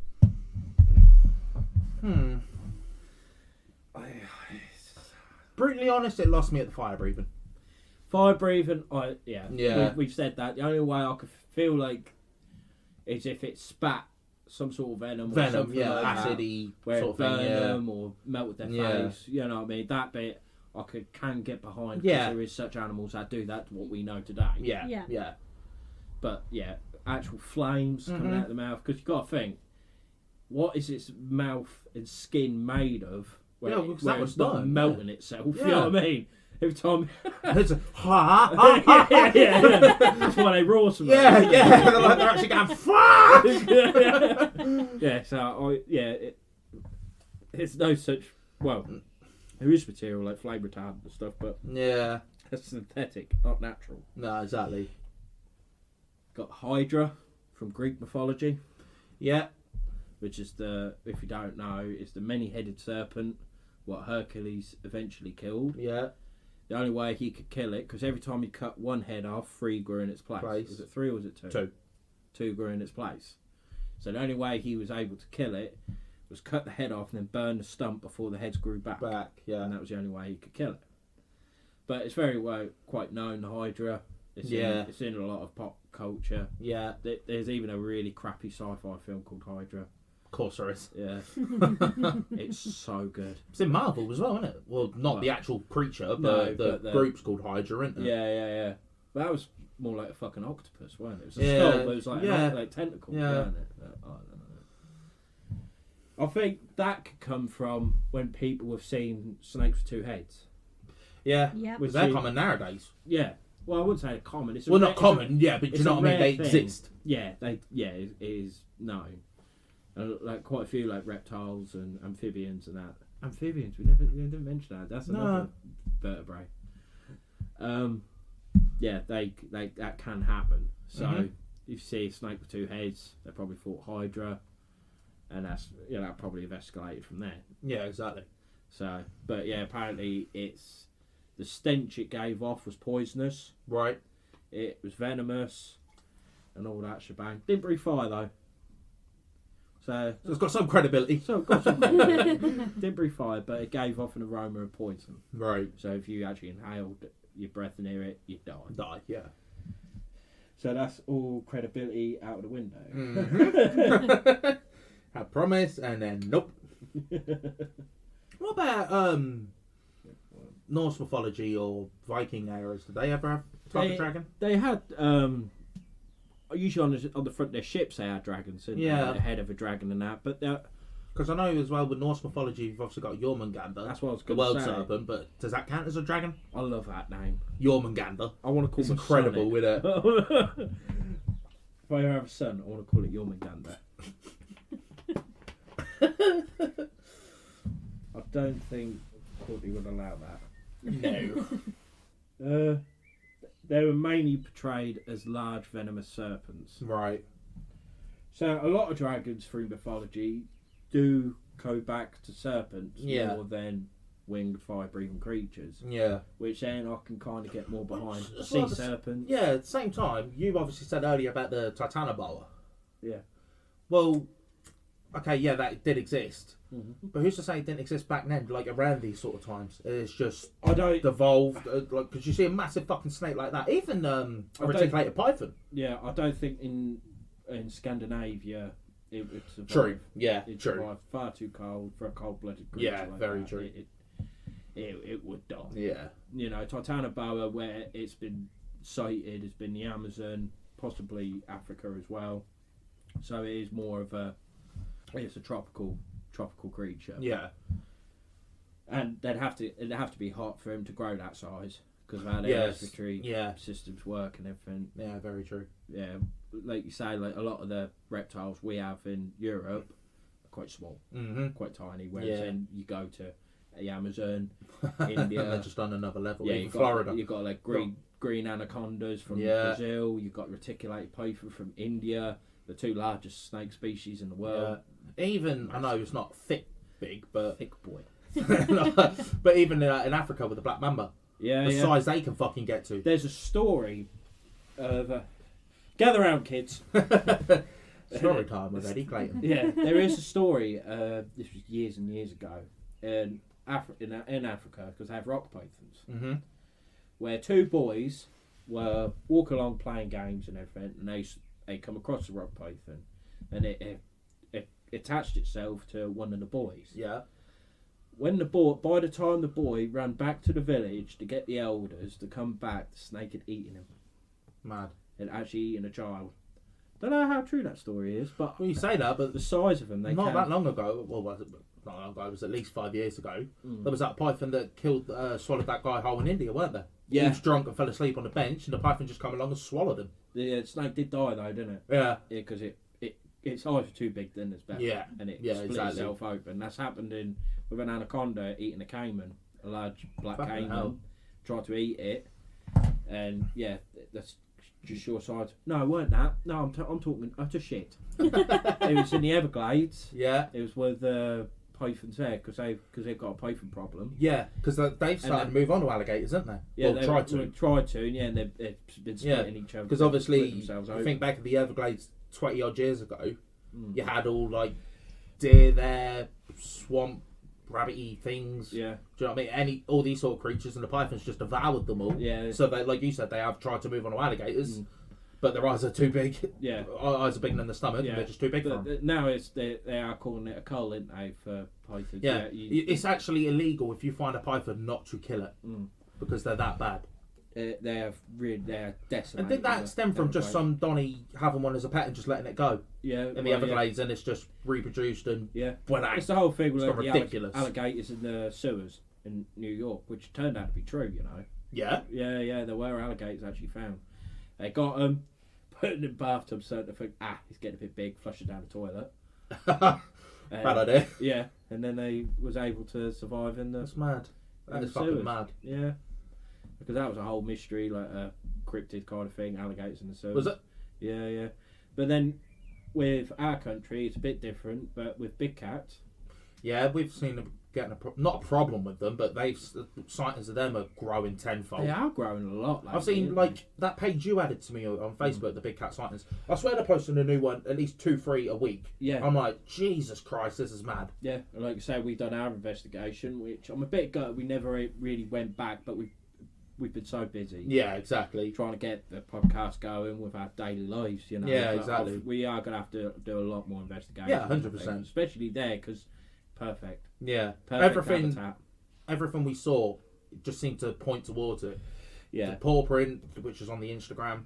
Brutally honest, it lost me at the fire breathing. fire breathing, Yeah. we've said that. The only way I could feel like is if it spat some sort of venom, or something like that, acidy where sort it of burned thing. Yeah, them or melted their Yeah. face. You know what I mean? That bit I can get behind because Yeah. there is such animals that do that. What we know today. yeah, Yeah. yeah. But yeah, actual flames coming Mhm. out of the mouth, because you've got to think, what is its mouth and skin made of? Where, Yeah, because where that it's was not done, melting itself. You Yeah. know what I mean? Every time, It's a, ha, ha, ha, ha. yeah. That's why they roar so much. Yeah, yeah. They're actually going fuck. Yeah, so it's no such. Well, there is material like flame retardant and stuff, but Yeah. it's synthetic, not natural. No, exactly. Got Hydra from Greek mythology, Yeah. which is if you don't know, is the many-headed serpent what Hercules eventually killed. Yeah. The only way he could kill it, because every time he cut one head off, 3 grew in its place. Was it 3 or was it 2? 2. 2 grew in its place. So the only way he was able to kill it was cut the head off and then burn the stump before the heads grew back. Yeah. And that was the only way he could kill it. But it's very well quite known, the Hydra. It's it's in a lot of pop culture. Yeah. There's even a really crappy sci-fi film called Hydra. Of course there is. Yeah. It's so good. It's in Marvel as well, isn't it? Well, not the actual creature, but the group's called Hydra, isn't it? Yeah. But that was more like a fucking octopus, wasn't it? It was a Yeah, skull, but it was like, yeah. like tentacles, Yeah. wasn't it? I don't know. I think that could come from when people have seen snakes with 2 heads. Yeah. Yep. Because they're common nowadays. Yeah. Well, I wouldn't say they're common. It's Well, not common, yeah, but it's you know a what I mean? rare They thing. exist. Yeah, it is known. Like quite a few like reptiles and amphibians and that. Amphibians, we didn't mention that. That's another vertebrae. Yeah, they that can happen. So Mhm. if you see a snake with 2 heads, they probably thought Hydra, and that's that probably have escalated from there. Yeah, exactly. So, but yeah, apparently it's the stench it gave off was poisonous. Right. It was venomous, and all that shebang. Didn't breathe fire though. So It's got some credibility. So, of course, didn't breathe fire, but it gave off an aroma of poison. Right. So, if you actually inhaled your breath near it, you'd die. Die, yeah. So, that's all credibility out of the window. Mm-hmm. I promise, and then nope. What about Norse mythology or Viking eras? Did they ever have type of dragon? They had, usually on the front of their ships, they had dragons, and Yeah. the head of a dragon and that. But Because I know as well with Norse mythology, you've obviously got Jormungandr, that's what I was the going world to say. serpent. But does that count as a dragon? I love that name. Jormungandr. I want to call It's my incredible son with it. it. If I ever have a son, I want to call it Jormungandr. I don't think Courtney would allow that. No. They were mainly portrayed as large venomous serpents. Right. So a lot of dragons through mythology do go back to serpents more than winged fire-breathing creatures, Yeah. which then I can kind of get more behind. It's Sea like serpents. Yeah, at the same time, you obviously said earlier about the Titanoboa. Yeah. Well, okay, yeah, that did exist. Mhm. But who's to say it didn't exist back then, like around these sort of times? It's just I don't. evolved, like, because you see a massive fucking snake like that, even a don't- reticulated python. Yeah, I don't think in Scandinavia it would survive. True. Yeah. It'd True. survive far too cold for a cold-blooded creature. Yeah, like very that. true. It would die. Yeah. You know, Titanoboa, where it's been sighted, has been the Amazon, possibly Africa as well. So it is more of it's a tropical creature. Yeah. And it'd have to be hot for him to grow that size because of how their Yes. respiratory Yeah. systems work and everything. Yeah. Very true. Yeah, like you say, like a lot of the reptiles we have in Europe are quite small, Mm-hmm. quite tiny. Whereas Yeah. then you go to the Amazon, And India. they're just on another level. yeah, Even Florida. You've got like green anacondas from Yeah. Brazil. You've got reticulated python from India, the two largest snake species in the world. Yeah. Even I know it's not big, but Thick boy. but even in Africa with the black mamba, Yeah, the yeah. size they can fucking get to. There's a story of gather round, kids. Story time with Eddie Clayton. Yeah, there is a story. This was years and years ago in Africa because they have rock pythons, Mm-hmm. where two boys were walking along playing games and everything, and they come across a rock python, and it attached itself to one of the boys. Yeah. By the time the boy ran back to the village to get the elders to come back, the snake had eaten him. Mad. It had actually eaten a child. Don't know how true that story is, but Well, you say that, but the size of them, they not can. that long ago. Well, was it? Not long ago. It was at least 5 years ago. Mm. There was that python that swallowed that guy whole in India, weren't there? He Yeah, was drunk and fell asleep on the bench, and the python just come along and swallowed him. the snake did die though, didn't it? Yeah. Yeah, because its eyes were too big, then it's better. Yeah. And it Yeah, split exactly. itself open. That's happened with an anaconda eating a caiman, a large black Fucking caiman. hell. Tried to eat it, and yeah, that's just your size. No, it weren't that. No, I'm talking utter shit. It was in the Everglades. Yeah. It was with pythons there because they've got a python problem. Yeah, because they've started to move on to alligators, haven't they? Yeah, Well, they tried to. and yeah, and they've been splitting each other. Because obviously, splitting themselves I open. think back at the Everglades 20 odd years ago, Mm. you had all like deer there, swamp, rabbity things. Yeah, Do you know what I mean? All these sort of creatures, and the pythons just devoured them all. yeah, So they, like you said, they have tried to move on to alligators, Mm. but their eyes are too big. yeah. Eyes are bigger than the stomach, Yeah. and they're just too big for But them. now they are calling it a cull, aren't they, for pythons? Yeah, you- it's actually illegal if you find a python not to kill it Mm. because they're that bad. They're decimated. And did that stem from just some Donny having one as a pet and just letting it go yeah in the Everglades, and it's just reproduced and Yeah, went out? it's the whole thing with It's got the ridiculous. alligators in the sewers in New York, which turned out to be true. You know. Yeah. Yeah, there were alligators actually found. They got them, put them in bathtubs, so they think, he's getting a bit big, flush it down the toilet. Bad idea. Yeah, and then they was able to survive in the That's mad. That in is the fucking sewers. mad. Yeah, because that was a whole mystery, like a cryptid kind of thing, alligators in the sewers. Was it? Yeah. But then with our country, it's a bit different. But with big cats, Yeah, we've seen them getting not a problem with them, but sightings of them are growing tenfold. they are growing a lot. I've lately, seen aren't like that page you added to me on Facebook, the big cat sightings. I swear they're posting a new one, at least 2-3 a week. they? Yeah. I'm like, Jesus Christ, this is mad. Yeah, and like I say, we've done our investigation, which I'm a bit gutted we never really went back, but we've been so busy Yeah, exactly. trying to get the podcast going with our daily lives, you know. Yeah, But exactly. we are going to have to do a lot more investigation. Yeah, I think, 100%. especially there, because perfect Everything, habitat. everything we saw just seemed to point towards it. Yeah, The paw print, which is on the Instagram,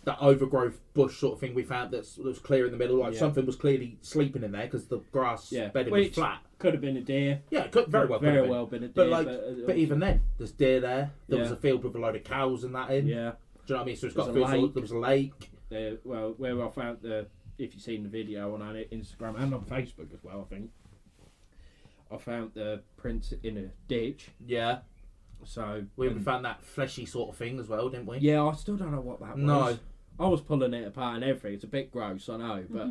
that overgrowth bush sort of thing we found that was clear in the middle, like Yeah. something was clearly sleeping in there because the grass Yeah. bedding was Which- flat. could have been a deer. Yeah, it could very well could have been. well been a deer. But like, but even then, there's deer there. There was Yeah. a field with a load of cows and that in. yeah. Do you know what I mean? So it's There's got a food. lake. There was a lake. Well, where I found if you've seen the video on our Instagram and on Facebook as well, I think I found the prints in a ditch. Yeah, So we found that fleshy sort of thing as well, didn't we? yeah, I still don't know what that was. No. I was pulling it apart and everything. It's a bit gross, I know, but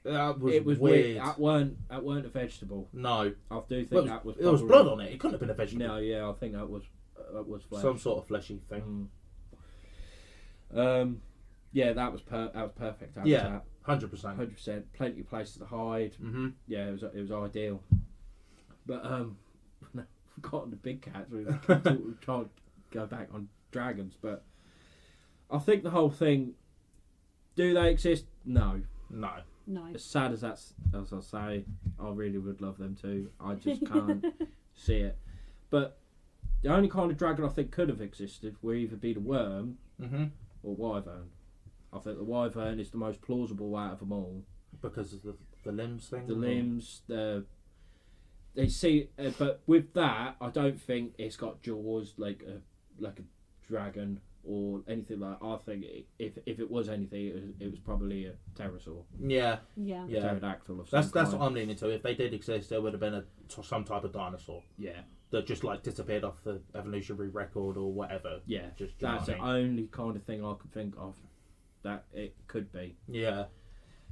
That was, it was weird. That weren't a vegetable. No, I do think well, that was. there was probably- blood on it. It couldn't have been a vegetable. No, yeah, I think that was flesh. Some sort of fleshy thing. Mm. Yeah, that was perfect. Yeah, 100%. 100%. Plenty of places to hide. Mm-hmm. Yeah, it was ideal. But we've got the big cats. We can't go back on dragons, but I think the whole thing. Do they exist? No. No. No. As sad as that's, as I say, I really would love them too. I just can't see it. But the only kind of dragon I think could have existed would either be the worm or wyvern. I think the wyvern is the most plausible out of them all. Because of the limbs thing? The limbs, they see, but with that, I don't think it's got jaws like a dragon or anything like. I think if it was anything, it was probably a pterosaur. Yeah. Pterodactyl of some That's kind. what I'm leaning to. If they did exist, there would have been some type of dinosaur. Yeah. That just like disappeared off the evolutionary record or whatever. Yeah. Just you know That's what the I mean? only kind of thing I could think of that it could be. Yeah.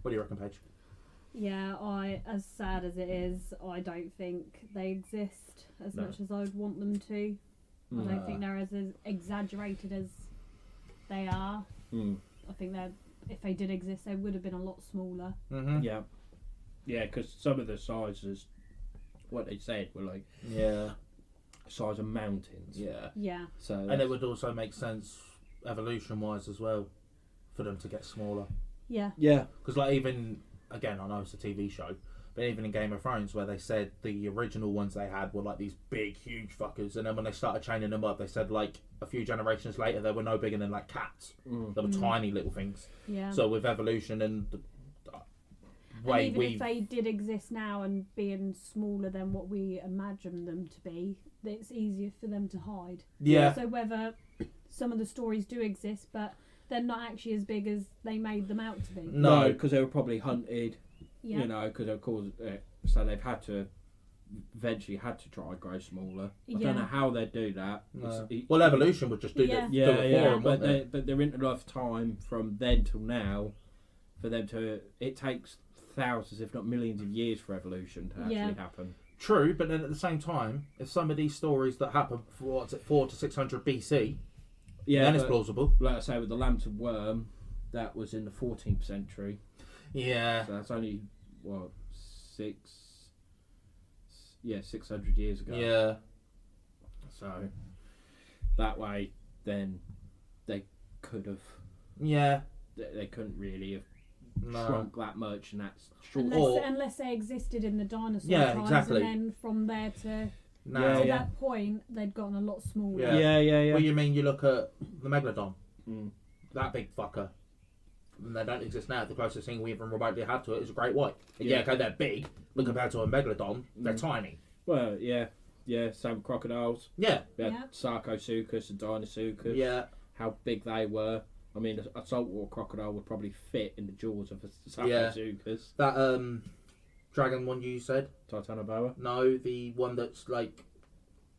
What do you reckon, Paige? Yeah, as sad as it is, I don't think they exist as much as I would want them to. I don't think they're as exaggerated as they are. I think if they did exist, they would have been a lot smaller. Mm-hmm. Yeah. Yeah, because some of the sizes, what they said were like size of mountains. Yeah. Yeah. So And it would also make sense evolution-wise as well for them to get smaller. Yeah. Yeah. Because like even, again, I know it's a TV show, but even in Game of Thrones where they said the original ones they had were like these big, huge fuckers, and then when they started chaining them up, they said like a few generations later they were no bigger than like cats. They were tiny little things. Yeah. So with evolution and the way and even if they did exist now and being smaller than what we imagine them to be, it's easier for them to hide. Yeah. So whether some of the stories do exist, but they're not actually as big as they made them out to be. No, because they were probably hunted. Yeah. You know, because of course, so they've had to eventually had to try and grow smaller. I don't know how they do that. No. Well, evolution would just do Yeah. it. Yeah, do it for yeah, them, but wouldn't it? but they're in enough time from then till now for them to. It takes thousands, if not millions, of years for evolution to actually happen. True, but then at the same time, if some of these stories that happen for 400 to 600 BC, then it's plausible. Like I say, with the lambton worm, that was in the 14th century. Yeah. So that's only 600 years ago. Yeah. So that way, then they could have. Yeah. They couldn't really have No. shrunk that much, and that's short. Unless they existed in the dinosaur Yeah, times, exactly. and then from there to No. to that point, they'd gotten a lot smaller. Yeah. Yeah. Well, you mean you look at the megalodon, Mm. that big fucker. And they don't exist now. The closest thing we even remotely had to it is a great white. And Yeah. okay, they're big, but compared to a megalodon, they're tiny. Well, yeah. Same with crocodiles. Yeah. We had Yeah. Sarcosuchus and Dinosuchus. Yeah. How big they were. I mean, a saltwater crocodile would probably fit in the jaws of a Sarcosuchus. That dragon one you said? Titanoboa. No, the one that's like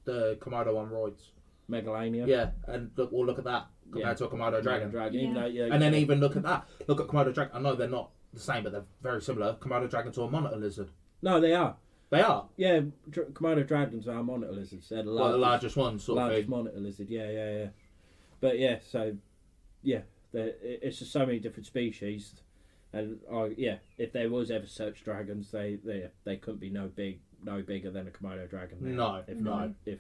the Komodo on roids. Megalania. Yeah, and look at that compared to a Komodo dragon. Even though, And then even look at that. Look at Komodo dragon. I know they're not the same, but they're very similar. Komodo dragon to a monitor lizard. No, they are. They are. Yeah, Komodo dragons are monitor lizards. They're the largest ones, sort of largest thing. monitor lizard. Yeah. But yeah, so yeah, it's just so many different species, and if there was ever such dragons, they couldn't be no bigger than a Komodo dragon. Now, if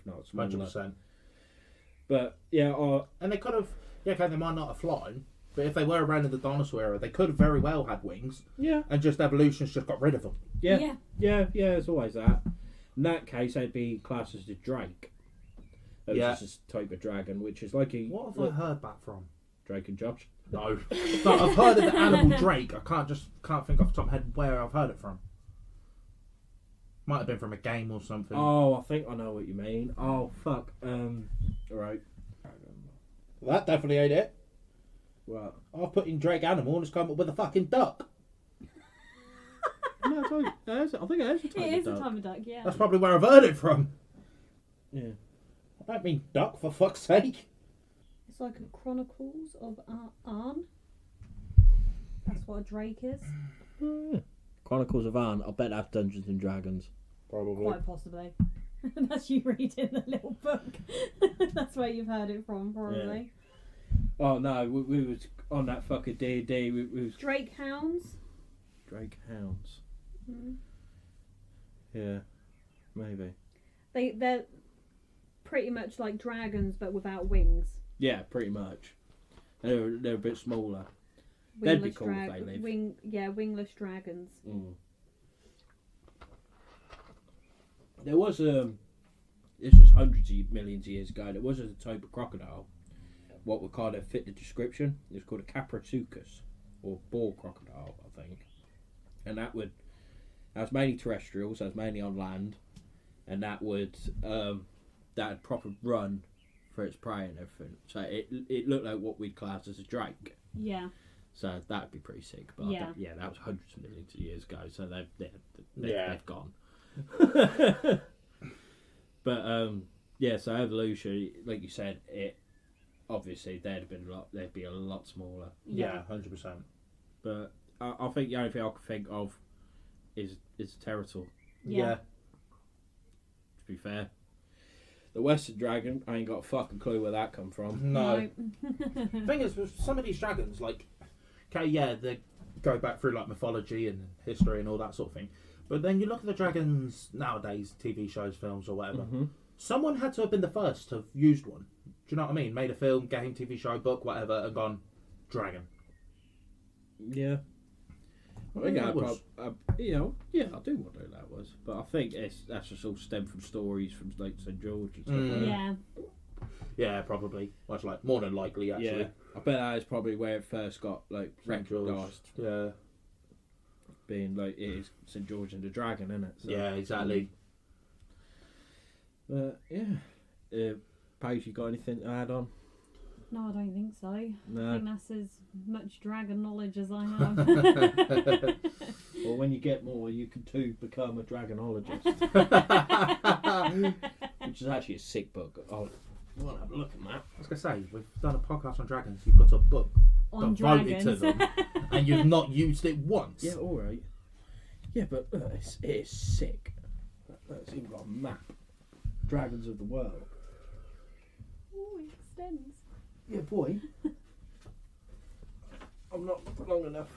not smaller. 100%. But yeah, And they could have. Yeah, okay, they might not have flown, but if they were around in the dinosaur era, they could have very well had wings. yeah, And just evolution's just got rid of them. yeah. There's always that. In that case, they'd be classed as a drake. Which Yeah. is a type of dragon, which is like a What have I heard that from? Drake and Josh. No. But I've heard of the animal drake. I can't think off the top of my head where I've heard it from. Might have been from a game or something. Oh, I think I know what you mean. Oh, fuck. Right. That definitely ain't it. Well, I've put in drake animal and it's come up with a fucking duck. no, I think it is a type It of is a duck. type of duck, yeah. That's probably where I've heard it from. Yeah. I don't mean duck, for fuck's sake. It's like a Chronicles of Arn. That's what a drake is. Chronicles of Arn. I bet that's Dungeons and Dragons. Probably. Quite possibly. That's you reading the little book. That's where you've heard it from, probably. Oh no, we was on that fucking D&D. We was Drake hounds. Drake hounds. Mm. Yeah, maybe. They're pretty much like dragons, but without wings. Yeah, pretty much. They're a bit smaller. That'd be cool if they lived. Wingless dragons. Mm. There was this was hundreds of millions of years ago. There was a type of crocodile, what would kind of fit the description. It was called a capratucus, or boar crocodile, I think. And that was mainly terrestrial, so it was mainly on land, and that'd proper run for its prey and everything. So it looked like what we'd class as a drake. Yeah. So that'd be pretty sick. But Yeah. That was hundreds of millions of years ago. So they've gone. But so evolution, like you said, it obviously they'd be a lot smaller. Yeah, 100%. But I think the only thing I can think of is pterodactyl. Yeah. To be fair, the Western dragon, I ain't got a fucking clue where that come from. No. Thing is, with some of these dragons, like, okay, yeah, they go back through like mythology and history and all that sort of thing. But then you look at the dragons nowadays, TV shows, films, or whatever. Mm-hmm. Someone had to have been the first to have used one. Do you know what I mean? Made a film, game, TV show, book, whatever, and gone dragon. Yeah. I think I do what that was, but I think that's just all stemmed from stories from like St. George and stuff like that. Yeah. Yeah, probably. Much like more than likely, actually. Yeah, I bet that is probably where it first got like St. George. recognised. Yeah. Being like it is St. George and the Dragon, isn't it? So, Yeah, exactly. Paige, you got anything to add on? No, I don't think so. I No. think that's as much dragon knowledge as I have. Well, when you get more, you can too become a dragonologist, which is actually a sick book. I'll want to have a look at that. I was going to say, we've done a podcast on dragons. You've got a book On devoted to dragons. them, and you've not used it once. Yeah, all right. Yeah, but look, it is sick. Look, it's even got a map. Dragons of the world. Oh, it extends. Yeah, boy. I'm not long enough.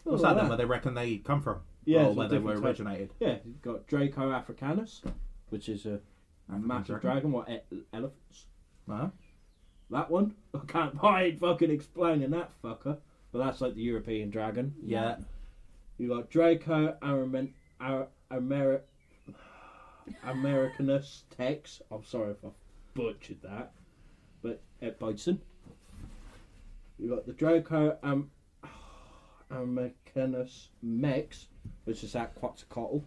What's that then? Where they reckon they come from? Yeah, or it's where all they were different originated? Yeah, you've got Draco africanus, which is a massive dragon. What, elephants? Huh? That one? I can't mind fucking explaining that fucker. But that's like the European dragon. Yeah. You got Draco Americanus tex. I'm sorry if I butchered that. But bison. You got the Draco Americanus mex, which is that Quetzalcoatl.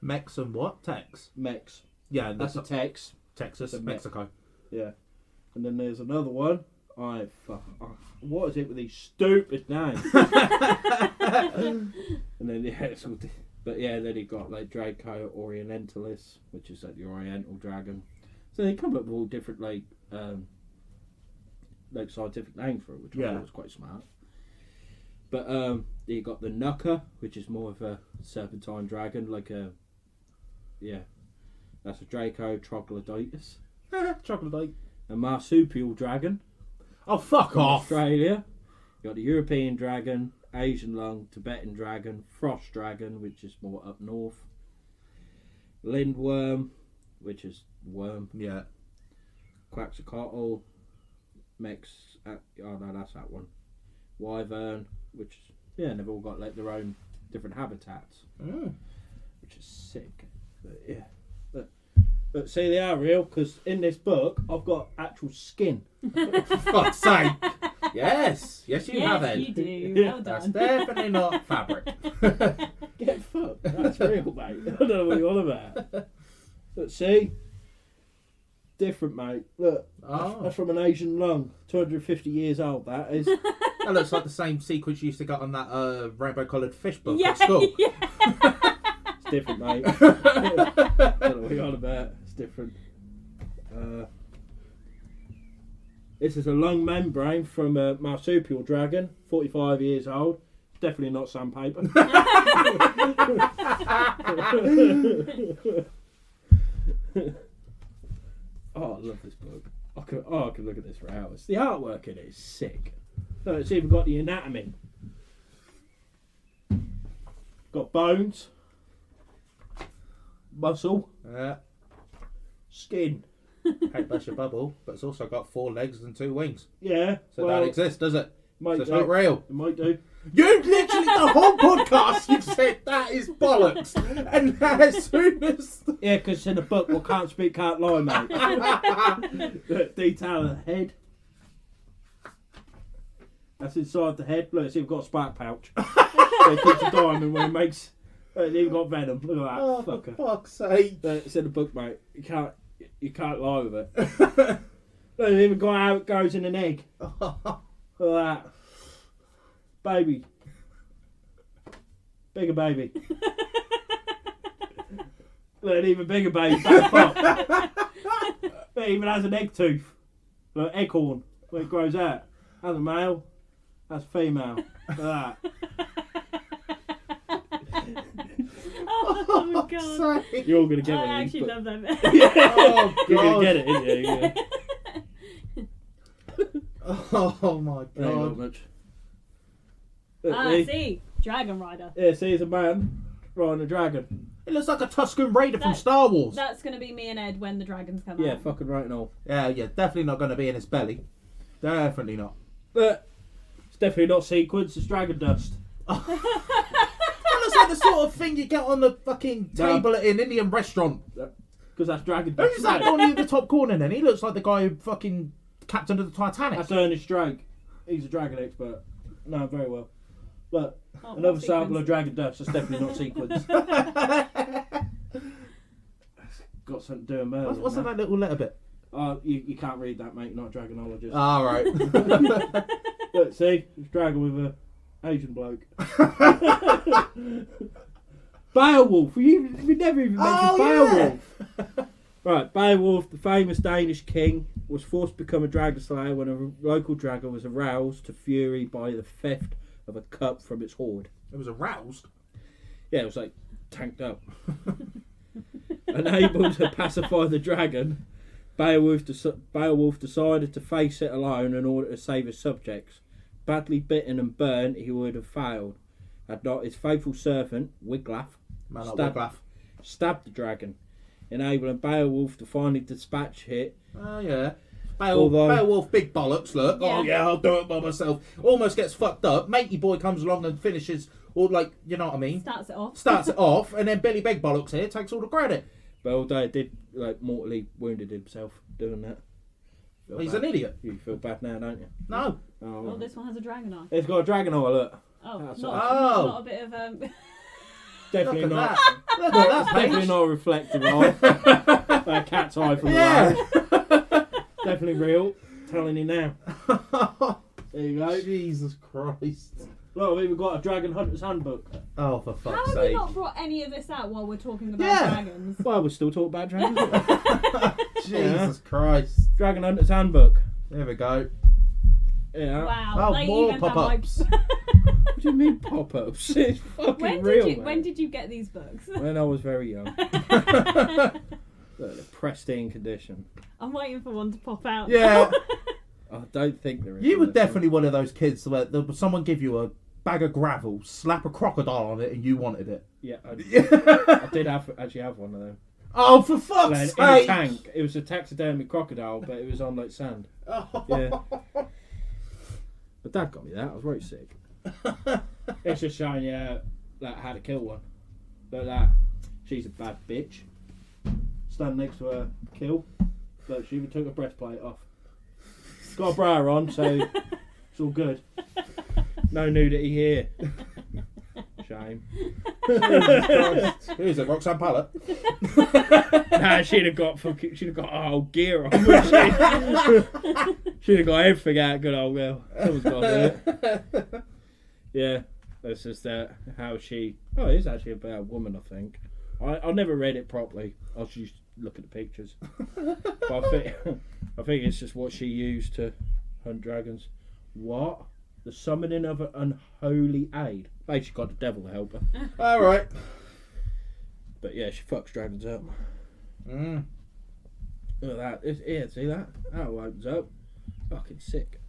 Mex and what? Tex? Mex. Yeah, That's a tex. Texas, the Mexico. Yeah. And then there's another one. What is it with these stupid names? And then then you got like Draco Orientalis, which is like the Oriental dragon. So they come up with all different like scientific names for it, which I thought was quite smart. But you got the Nuka, which is more of a serpentine dragon, that's a Draco Troglodytes. Troglodyte. A marsupial dragon. Oh, fuck From off! Australia. You got the European dragon, Asian lung, Tibetan dragon, frost dragon, which is more up north. Lindworm, which is worm. Yeah. Quetzalcoatl, that's that one. Wyvern, which they've all got like their own different habitats, which is sick. But yeah, but see, they are real because in this book I've got actual skin. For fuck's sake! Yes, you have, Ed. you do. Well That's done. definitely not fabric. Get fucked. That's real, mate. I don't know what you're on about. But see, different, mate. Look, that's from an Asian lung. 250 years old. That is. That looks like the same sequence you used to get on that rainbow-coloured fish book Yeah, at school. yeah. It's different, mate. I don't know what you're on about. It's different. This is a lung membrane from a marsupial dragon, 45 years old. Definitely not sandpaper. Oh, I love this book. I can look at this for hours. The artwork in it is sick. So it's even got the anatomy. Got bones, muscle, Yeah. skin. Hate burst your bubble, but it's also got 4 legs and 2 wings. Yeah. So well, that exists, does it? might So it's do. not real. It might do. You literally, the whole podcast, you've said that is bollocks. And as soon as... Yeah, because it's in the book, what can't speak, can't lie, mate. The detail of the head. That's inside the head. Look, see, we've got a spark pouch. So it keeps a diamond when it makes... It's even got venom. Look at that. Oh, for fucker. fuck's sake. It's in the book, mate. You can't lie with it. Look, it's even got how it goes in an egg. Look at that. Baby. Bigger baby. Look, an even bigger baby. Back pop. It even has an egg tooth. Look, egg horn. When it grows out. That's a male. That's a female. Look at that. Oh my god. You're all going to get I it. actually love them. Oh, You're going God. to get it, isn't you? Yeah. Oh, my Ain't got God. much. See, Dragon Rider. Yeah, see, it's a man riding a dragon. It looks like a Tuscan Raider from That- Star Wars. That's gonna be me and Ed when the dragons come Yeah, out. fucking right and all. Yeah, definitely not going to be in his belly. Definitely not. But it's definitely not sequence, it's dragon dust. That looks like the sort of thing you get on the fucking table at an Indian restaurant. Because that's dragon dust. Who's that Donnie in the top corner then? He looks like the guy who fucking captain of the Titanic. That's Ernest Drake. He's a dragon expert. No, very well. But Oh, another not sample sequence. of dragon dust, that's definitely not sequence. Got something to do with murder. What's that little letter bit? You can't read that, mate. You're not a dragonologist. All right. Look, see? It's dragon with a Asian bloke. Beowulf. We never even mentioned Beowulf. Right, Beowulf, the famous Danish king, was forced to become a dragon slayer when a local dragon was aroused to fury by the theft of a cup from its hoard. It was aroused. Yeah, it was like tanked up. Unable to pacify the dragon, Beowulf decided to face it alone in order to save his subjects. Badly bitten and burnt, he would have failed had not his faithful servant, Wiglaf, Man, like Stab- Wiglaf. stabbed the dragon, enabling Beowulf to finally dispatch it. Oh, yeah. Although- Beowulf, big bollocks, look. Yeah. Oh, yeah, I'll do it by myself. Almost gets fucked up. Matey boy comes along and finishes, or like, you know what I mean? Starts it off. Starts it off, and then Billy Big Bollocks here takes all the credit. But although it did mortally wounded himself doing that. Feel He's bad. an idiot. You feel bad now, don't you? No. Oh, Oh, this one has a dragon eye. it's got a dragon eye, look. Oh, That's not, all. not a bit of Definitely Look at not. that. Look at that Definitely page. not a reflective eye. A cat's eye from Yeah. the Definitely real. Telling you now. There you go. Jesus Christ. Look, we've even got a Dragon Hunter's Handbook. Oh, for How fuck's have we sake. not brought any of this out while we're talking about Yeah. dragons? Well, we're still talking about dragons. Jesus Christ. Dragon Hunter's Handbook. There we go. Yeah. Wow, Oh, they more even have like. pop-ups. What do you mean pop-ups? It's fucking When real, did you man. when did you get these books? When I was very young. Look, the pristine condition. I'm waiting for one to pop out. Yeah. I don't think there is. You were one. definitely one of those kids where someone give you a bag of gravel, slap a crocodile on it, and you wanted it. Yeah, I did actually have one of them. Oh, for fuck's Like, in a sake! tank. It was a taxidermy crocodile, but it was on like sand. Yeah. But Dad got me that. I was very sick. It's just showing you like how to kill one. Look at that. She's a bad bitch. Stand next to her, kill. Look, she even took her breastplate off. Got a bra on, so it's all good. No nudity here. Shame. Who's it, Roxanne Pallet? Nah, she'd have got our whole gear on. wouldn't she? She'd have got everything out. Good old girl. Someone's got to do it. Yeah, that's just how she. Oh, it is actually about a woman, I think. I never read it properly. I was just looking at the pictures. But I think it's just what she used to hunt dragons. What? The summoning of an unholy aid. Basically, got the devil to help her. Alright. But yeah, she fucks dragons up. Mm. Look at that. Here, see that? That opens up. Fucking sick.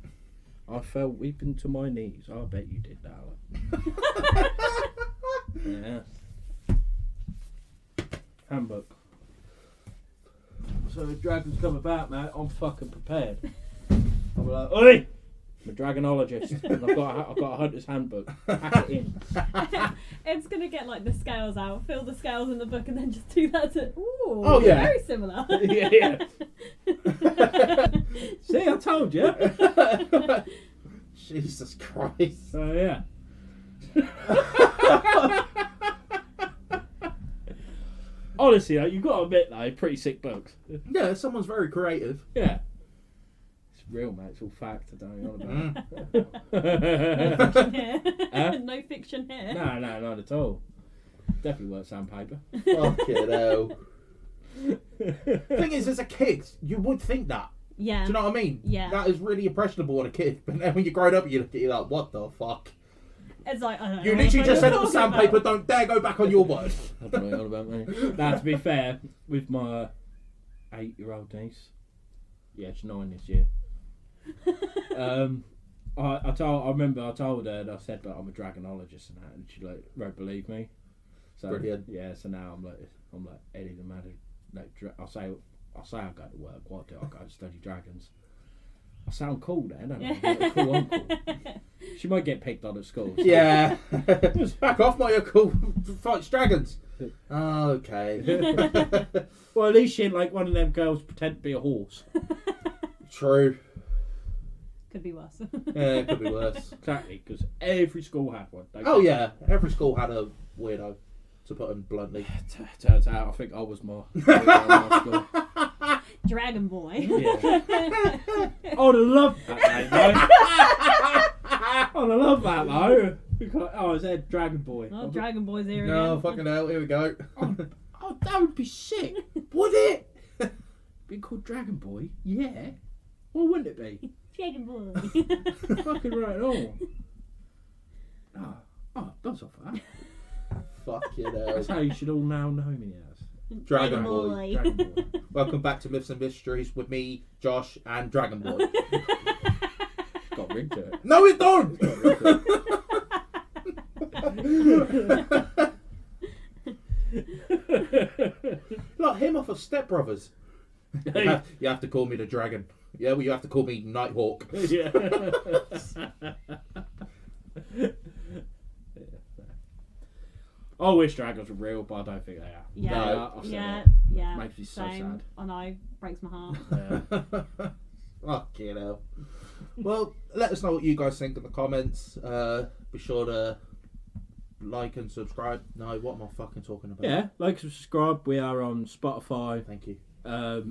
I fell weeping to my knees. I bet you did, darling. Yeah. Handbook. So if dragons come about, mate, I'm fucking prepared. I'll be like, oi! I'm a dragonologist. And I've got a hunter's handbook. Pack it in. It's gonna get like the scales out, fill the scales in the book, and then just do that to. Ooh, Oh, yeah. very similar. Yeah. See, I told you. Jesus Christ. So yeah. Honestly, though, you've got to admit, though, pretty sick books. Yeah, someone's very creative. Yeah. It's real, mate. It's all fact. I don't know Mm. No fiction here. Huh? No fiction here. No, not at all. Definitely worth sandpaper. Fucking hell. Thing is, as a kid, you would think that. Yeah. Do you know what I mean? Yeah. That is really impressionable on a kid. But then when you grow up, you look at it like, what the fuck? It's like, I don't You know literally what just said it you're was talking sandpaper. about. Don't dare go back on your word. I don't know what about me. Now, to be fair, with my 8-year-old niece, yeah, she's 9 this year. I remember I told her and I said that I'm a dragonologist and that, and she like won't believe me. So Brilliant. yeah, so now I'm like Eddie the man. Like, I'll say I go to work. What do I go to study dragons? I sound cool then, don't I? Like a cool uncle. She might get picked on at school. So. Yeah. Back off, my uncle fights dragons. Okay. Well, at least she ain't like one of them girls pretend to be a horse. True. Could be worse. Yeah, it could be worse. Exactly, because every school had one. don't Oh they? yeah, every school had a weirdo, to put it bluntly. Turns out, I think I was more. My school. Dragon Boy. Yeah. I would have loved that, mate, though. I would have loved that, though. Because, I said Dragon Boy. Oh, Dragon Boy's here No, again. fucking hell, here we go. Oh, that would be sick. Would it? Being called Dragon Boy? Yeah. Why wouldn't it be? Dragon Boy. Fucking right on. Oh, that's off that. Fucking hell. That's how you should all now know me as. Dragon Boy. Dragon Boy. Welcome back to Myths and Mysteries with me, Josh, and Dragon Boy. Got a ring to it. No, it don't! Like him off of Step Brothers. You have to call me the dragon. Yeah, well, you have to call me Nighthawk. Yeah. I wish dragons were real, but I don't think they are. Yeah, No, I've said yeah, that. yeah. Makes me so Same. sad. I know, breaks my heart. Yeah. Fucking hell. Well, let us know what you guys think in the comments. Be sure to like and subscribe. No, what am I fucking talking about? Yeah, like and subscribe. We are on Spotify. Thank you. No,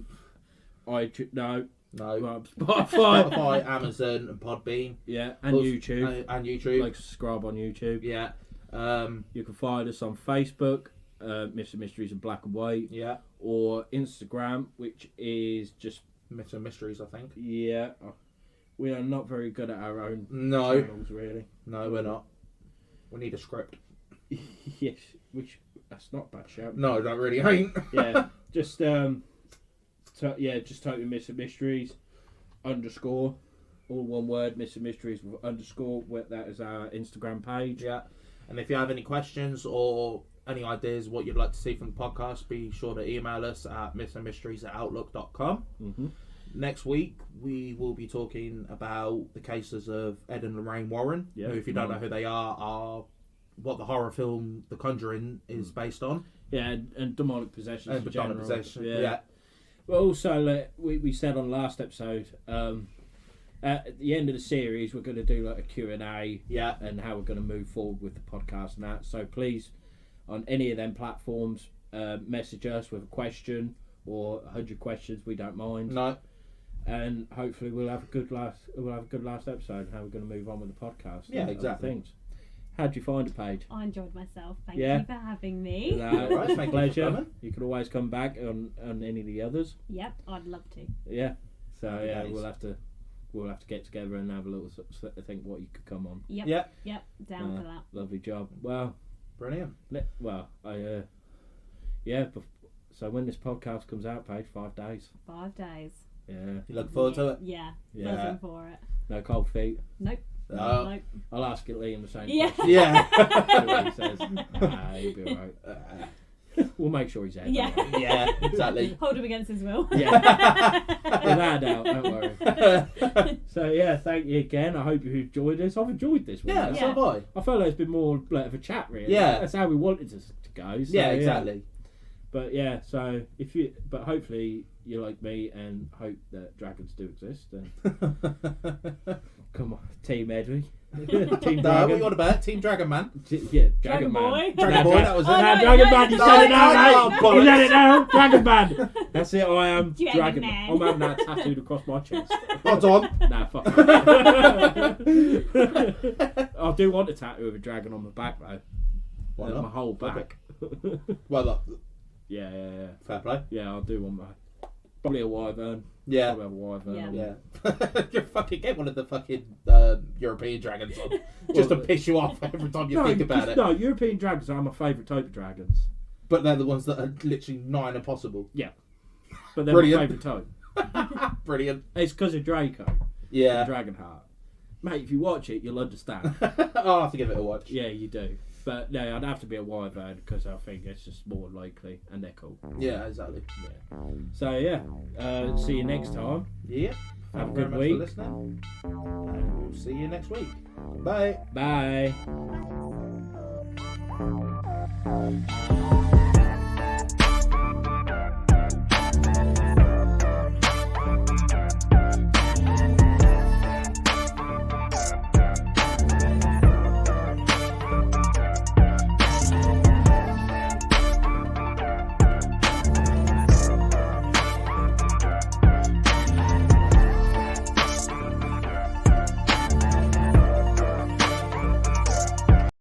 No. we're on Spotify. Spotify, Amazon, and Podbean. Yeah, and Also- YouTube. And YouTube. Like subscribe on YouTube. Yeah. You can find us on Facebook, Myths and Mysteries in Black and White, Yeah. or Instagram, which is just Myths and Mysteries, I think. yeah. We are not very good at our own No. channels, really. No, we're not. We need a script. Yes, which that's not a bad shout. No, that really ain't. Yeah, just just type in Myths and Mysteries _, all one word, Myths and Mysteries with _ that is our Instagram page. Yeah. And if you have any questions or any ideas what you'd like to see from the podcast, be sure to email us at mythsandmysteries@outlook.com. Mm-hmm. Next week, we will be talking about the cases of Ed and Lorraine Warren, Yeah. who, if you don't know who they are what the horror film The Conjuring is based on. Yeah, and demonic possessions And in demonic general. possession. Yeah. But also, like we said on the last episode, at the end of the series, we're going to do like a Q&A Yeah. and how we're going to move forward with the podcast and that. So please, on any of them platforms, message us with a question or 100 questions. We don't mind. No. And hopefully we'll have a good last episode. How we're going to move on with the podcast. Yeah, and other exactly. Things. How'd you find it, Paige? I enjoyed myself. Thank Yeah. you for having me. No, Alright, it's thank a you for pleasure. coming. You can always come back on any of the others. Yep, I'd love to. Yeah. So yeah, Nice. we'll have to get together and have a little think what you could come on. Yep. Yeah. Yep. Down for that. Lovely job. Well, Brilliant. So when this podcast comes out, Paige, 5 days. 5 days. Yeah. You look forward to it? Yeah. Yeah. Buzzing for it. No cold feet. Nope. No. Nope. I'll ask Liam the same Yeah. question. Yeah. See what he says. Nah, he'll be alright. We'll make sure he's there. Yeah. Yeah, exactly. Hold him against his will. Yeah. Without a doubt, don't worry. So yeah, thank you again. I hope you enjoyed this. I've enjoyed this one. Yeah, so have I. I felt like it's been more like of a chat, really. Yeah. That's how we wanted to go. So, Yeah, exactly. But yeah, so but hopefully you're like me and hope that dragons do exist. And come on, Team Edwy. Team No, what Dragon. you on about? Team Dragon Man. Yeah, Dragon Dragon Man. Boy. Dragon Boy, that was it. Oh, no, Dragon no, Man, you no, said it no, now, no, mate. bollocks. You said it now, Dragon Man. That's it, I am Dragon Dragon Man. I'm having that tattooed across my chest. Hold on. Nah, fuck it. I do want a tattoo of a dragon on my back, though. Why My not? whole back. Well, look, Yeah. fair play. Yeah, I do want my... Probably a wyvern. Yeah. Probably have a wyvern. Yeah. Yeah. You fucking get one of the fucking European dragons on. Just to piss you off every time you think about it. No, European dragons are my favourite type of dragons. But they're the ones that are literally nigh impossible. But they're Brilliant. my favourite type. Brilliant. It's because of Draco. Yeah. And Dragonheart. Mate, if you watch it, you'll understand. I'll have to give it a watch. Yeah, you do. But no, I'd have to be a wyvern because I think it's just more likely and they're cool. Yeah, exactly. Yeah. So yeah, see you next time. Yeah. Have a Thank you very good much week. for listening. And we'll see you next week. Bye. Bye.